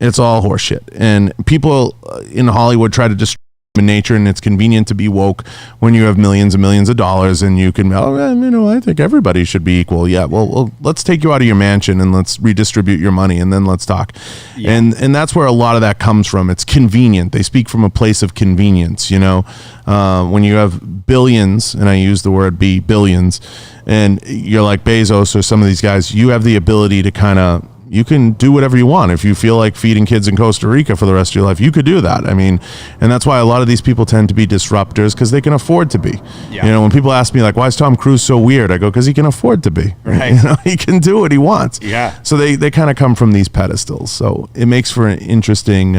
[SPEAKER 1] It's all horseshit. And people in Hollywood try to destroy human nature, and it's convenient to be woke when you have millions and millions of dollars and you can, you know, I think everybody should be equal. Yeah, well, let's take you out of your mansion and let's redistribute your money and then let's talk. Yeah. And that's where a lot of that comes from. It's convenient. They speak from a place of convenience, you know. When you have billions, and I use the word billions, and you're like Bezos or some of these guys, you have the ability to you can do whatever you want. If you feel like feeding kids in Costa Rica for the rest of your life, you could do that. I mean, and that's why a lot of these people tend to be disruptors, because they can afford to be. Yeah. You know, when people ask me like, why is Tom Cruise so weird? I go, because he can afford to be. Right. You know, he can do what he wants.
[SPEAKER 2] Yeah.
[SPEAKER 1] So they kind of come from these pedestals. So it makes for an interesting,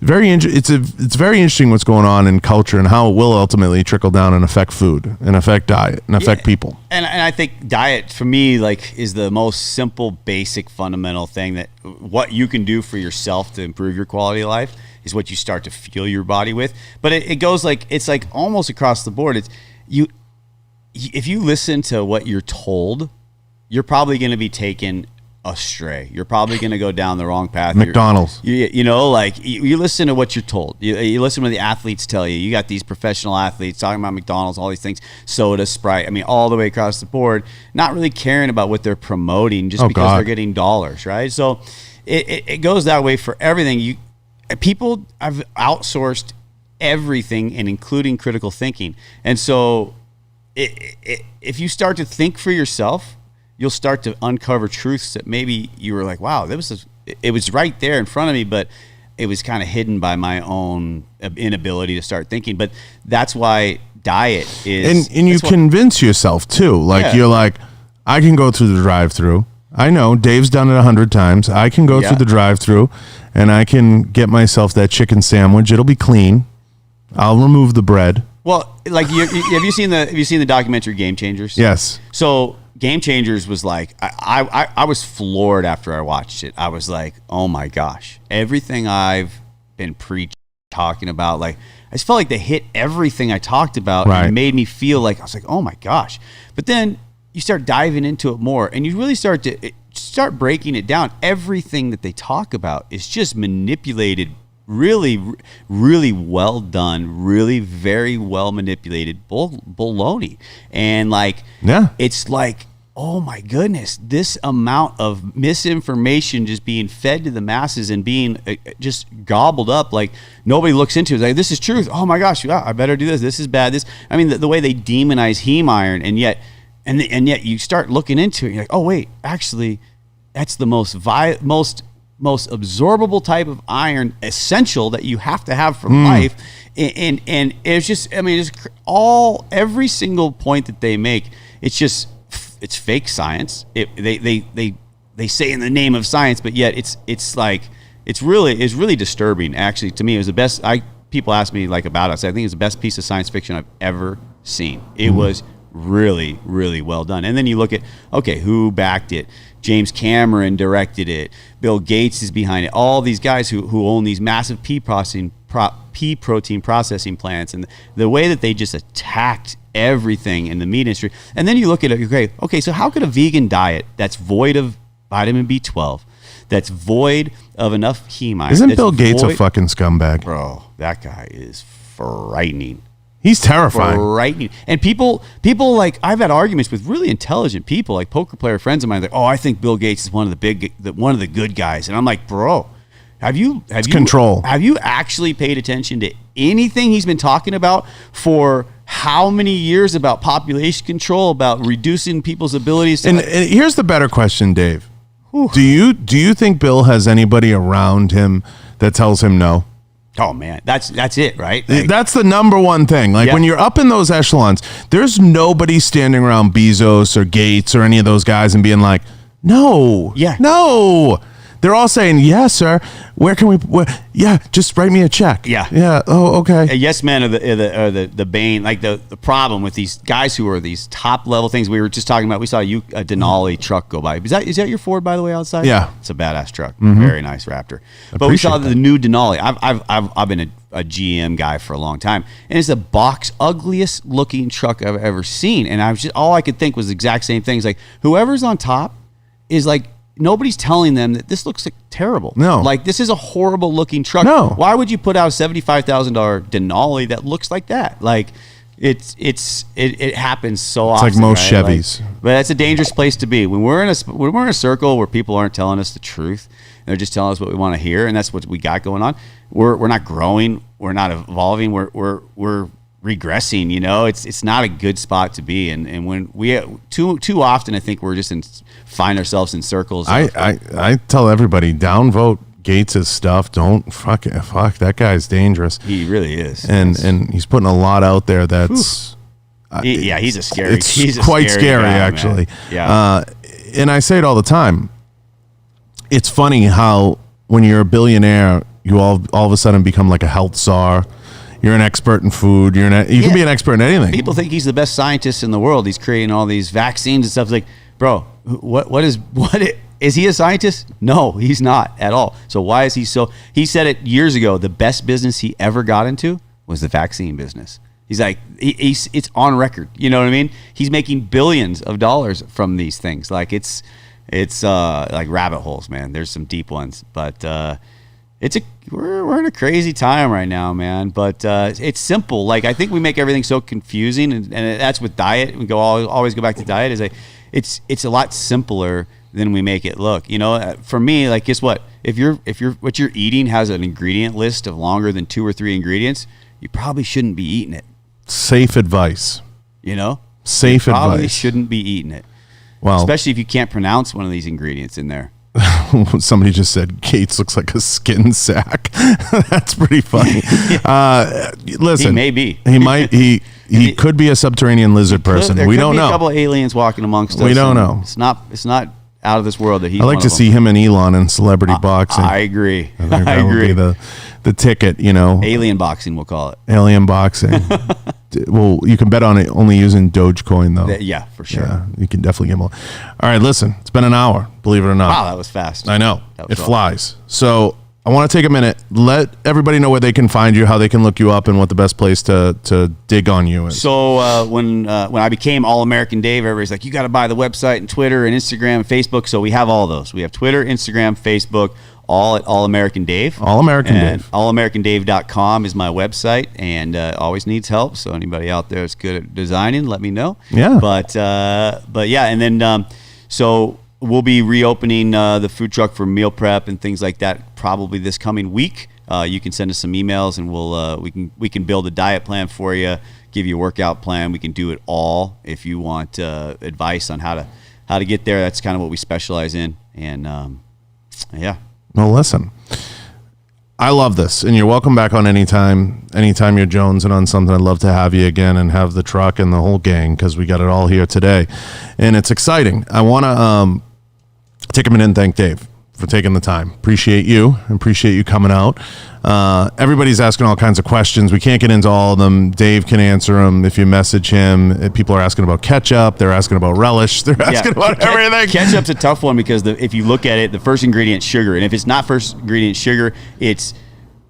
[SPEAKER 1] it's very interesting what's going on in culture and how it will ultimately trickle down and affect food and affect diet and affect people.
[SPEAKER 2] And I think diet for me is the most simple, basic, fundamental thing that what you can do for yourself to improve your quality of life is what you start to fuel your body with. But it goes it's like almost across the board. If you listen to what you're told, you're probably going to be taken astray. You're probably going to go down the wrong path.
[SPEAKER 1] McDonald's.
[SPEAKER 2] You know, like you listen to what you're told. You listen to what the athletes tell you. You got these professional athletes talking about McDonald's, all these things, soda, Sprite. I mean, all the way across the board, not really caring about what they're promoting just because they're getting dollars, right? So it goes that way for everything. People have outsourced everything, and including critical thinking. And so if you start to think for yourself, you'll start to uncover truths that maybe you were like, wow, it was right there in front of me, but it was kind of hidden by my own inability to start thinking. But that's why diet is...
[SPEAKER 1] And you convince yourself, too. Like, You're like, I can go through the drive-thru. I know, Dave's done it 100 times. I can go through the drive-thru, and I can get myself that chicken sandwich. It'll be clean. I'll remove the bread.
[SPEAKER 2] Well, like, have you seen the documentary Game Changers?
[SPEAKER 1] Yes.
[SPEAKER 2] So... Game Changers was like, I was floored after I watched it. I was like, oh my gosh, everything I've been talking about, like, I just felt like they hit everything I talked about, and it made me feel like, I was like, oh my gosh. But then you start diving into it more, and you really start breaking it down. Everything that they talk about is just manipulated, really, really well done, really very well manipulated baloney. And like, it's like, oh my goodness, this amount of misinformation just being fed to the masses and being just gobbled up, like nobody looks into it. It's like, this is truth. Oh my gosh, I better do this. This is bad. I mean, the way they demonize heme iron, and yet you start looking into it, you're like, oh wait, actually, that's the most absorbable type of iron, essential, that you have to have for life. And it's just, I mean, it's every single point that they make, it's fake science. They say in the name of science, but yet it's really disturbing. Actually, to me, it was the best. People ask me like about us. I think it's the best piece of science fiction I've ever seen. It was really, really well done. And then you look at, okay, who backed it? James Cameron directed it. Bill Gates is behind it. All these guys who own these massive pea protein processing plants, and the way that they just attacked everything in the meat industry. And then you look at it, okay, so how could a vegan diet that's void of vitamin B12, that's void of enough heme iron...
[SPEAKER 1] Isn't Bill Gates a fucking scumbag?
[SPEAKER 2] Bro, that guy is frightening.
[SPEAKER 1] He's terrifying.
[SPEAKER 2] Frightening. And people like, I've had arguments with really intelligent people, like poker player friends of mine, like, oh, I think Bill Gates is one of the good guys. And I'm like, bro, have you actually paid attention to anything he's been talking about for how many years, about population control, about reducing people's abilities to...
[SPEAKER 1] And here's the better question, Dave. Whew. Do you think Bill has anybody around him that tells him no?
[SPEAKER 2] Oh man, that's it, right? Like,
[SPEAKER 1] that's the number one thing. Like when you're up in those echelons, there's nobody standing around Bezos or Gates or any of those guys and being like, no, no. They're all saying, yes, sir. Where can we? Just write me a check. Yeah. Oh, okay.
[SPEAKER 2] Yes, men are the bane. Like the problem with these guys who are these top level things. We were just talking about. We saw a Denali truck go by. Is that your Ford, by the way, outside?
[SPEAKER 1] Yeah,
[SPEAKER 2] it's a badass truck. Very nice Raptor. But we saw the new Denali. I've been a GM guy for a long time, and it's the box ugliest looking truck I've ever seen. And I was just, all I could think was the exact same things. Like, whoever's on top is like, nobody's telling them that this looks like terrible.
[SPEAKER 1] No.
[SPEAKER 2] Like, this is a horrible looking truck.
[SPEAKER 1] No.
[SPEAKER 2] Why would you put out a $75,000 Denali that looks like that? Like, it happens so often.
[SPEAKER 1] It's like most
[SPEAKER 2] right?
[SPEAKER 1] Chevys.
[SPEAKER 2] Like, but that's a dangerous place to be. When we're in a circle where people aren't telling us the truth, they're just telling us what we want to hear, and that's what we got going on. We're not growing. We're not evolving. We're regressing. You know, it's not a good spot to be. And when we too often, I think we're just find ourselves in circles.
[SPEAKER 1] I tell everybody, downvote Gates' stuff. Don't fuck that guy's dangerous.
[SPEAKER 2] He really is.
[SPEAKER 1] And he's putting a lot out there that's
[SPEAKER 2] he's a scary.
[SPEAKER 1] It's quite scary guy, actually.
[SPEAKER 2] Man. Yeah.
[SPEAKER 1] And I say it all the time. It's funny how when you're a billionaire, you all of a sudden become like a health czar. You're an expert in food. You can be an expert in anything.
[SPEAKER 2] People think he's the best scientist in the world. He's creating all these vaccines and stuff. It's like, bro, what is he a scientist? No, he's not at all. So why is he so? He said it years ago. The best business he ever got into was the vaccine business. He's like, it's on record. You know what I mean? He's making billions of dollars from these things. Like, it's like rabbit holes, man. There's some deep ones, but we're in a crazy time right now, man. But it's simple. Like, I think we make everything so confusing, and that's with diet. We always go back to diet. Is like, it's a lot simpler than we make it look. You know, for me, like, guess what? If what you're eating has an ingredient list of longer than 2 or 3 ingredients, you probably shouldn't be eating it.
[SPEAKER 1] Safe advice.
[SPEAKER 2] You know,
[SPEAKER 1] safe
[SPEAKER 2] you probably
[SPEAKER 1] advice.
[SPEAKER 2] shouldn't be eating it.
[SPEAKER 1] Well,
[SPEAKER 2] especially if you can't pronounce one of these ingredients in there.
[SPEAKER 1] Somebody just said Gates looks like a skin sack. That's pretty funny. Listen,
[SPEAKER 2] he may be.
[SPEAKER 1] He might. He could be a subterranean lizard person.
[SPEAKER 2] There
[SPEAKER 1] We
[SPEAKER 2] could
[SPEAKER 1] don't
[SPEAKER 2] be
[SPEAKER 1] know.
[SPEAKER 2] A couple of aliens walking amongst us.
[SPEAKER 1] We don't know.
[SPEAKER 2] It's not out of this world that he's.
[SPEAKER 1] I like
[SPEAKER 2] one
[SPEAKER 1] to
[SPEAKER 2] of
[SPEAKER 1] see
[SPEAKER 2] them.
[SPEAKER 1] him and Elon in celebrity boxing.
[SPEAKER 2] I agree.
[SPEAKER 1] I think that would be the ticket. You know,
[SPEAKER 2] alien boxing, we'll call it.
[SPEAKER 1] Alien boxing. Well, you can bet on it only using Dogecoin, though.
[SPEAKER 2] Yeah, for sure.
[SPEAKER 1] Yeah, you can definitely get more. All right, listen, it's been an hour, believe it or not.
[SPEAKER 2] Wow, that was fast.
[SPEAKER 1] I know. It
[SPEAKER 2] awesome.
[SPEAKER 1] flies. So I want to take a minute, let everybody know where they can find you, how they can look you up, and what the best place to dig on you is.
[SPEAKER 2] So when I became All American Dave, everybody's like, you got to buy the website and Twitter and Instagram and Facebook. So we have all those. We have Twitter, Instagram, Facebook, all at All American Dave.
[SPEAKER 1] All American Dave.
[SPEAKER 2] AllAmericanDave.com is my website, and always needs help. So anybody out there that's good at designing, let me know.
[SPEAKER 1] Yeah.
[SPEAKER 2] But yeah, and then so we'll be reopening the food truck for meal prep and things like that probably this coming week. You can send us some emails, and we can build a diet plan for you, give you a workout plan. We can do it all if you want advice on how to get there. That's kind of what we specialize in, and yeah.
[SPEAKER 1] Well, listen, I love this, and you're welcome back on anytime you're jonesing on something. I'd love to have you again and have the truck and the whole gang, because we got it all here today, and it's exciting. I want to take a minute and thank Dave for taking the time. Appreciate you coming out. Everybody's asking all kinds of questions. We can't get into all of them. Dave can answer them if you message him. People are asking about ketchup. They're asking about relish. They're asking about everything.
[SPEAKER 2] Ketchup's a tough one because if you look at it, the first ingredient sugar, and if it's not first ingredient sugar, it's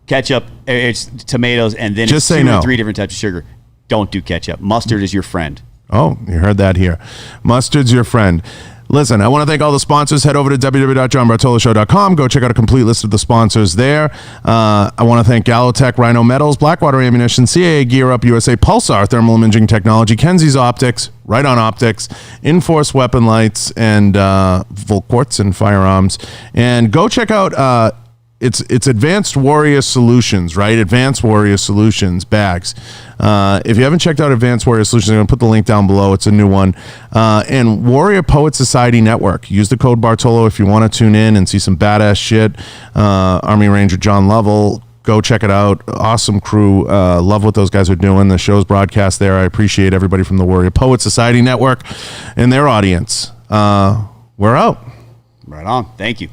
[SPEAKER 2] ketchup, it's tomatoes, and then
[SPEAKER 1] just
[SPEAKER 2] it's
[SPEAKER 1] say
[SPEAKER 2] 2
[SPEAKER 1] no.
[SPEAKER 2] or 3 different types of sugar. Don't do ketchup. Mustard is your friend.
[SPEAKER 1] Oh, you heard that here. Mustard's your friend. Listen, I want to thank all the sponsors. Head over to www.johnbartoloshow.com. Go check out a complete list of the sponsors there. I want to thank Galotech, Rhino Metals, Blackwater Ammunition, CAA Gear Up USA, Pulsar Thermal Imaging Technology, Kenzie's Optics, Right On Optics, Inforce Weapon Lights, and Volquartz and Firearms. And go check out it's Advanced Warrior Solutions, right? Advanced Warrior Solutions bags. If you haven't checked out Advanced Warrior Solutions, I'm going to put the link down below. It's a new one. And Warrior Poet Society Network. Use the code Bartolo if you want to tune in and see some badass shit. Army Ranger John Lovell. Go check it out. Awesome crew. Love what those guys are doing. The show's broadcast there. I appreciate everybody from the Warrior Poet Society Network and their audience. We're out.
[SPEAKER 2] Right on. Thank you.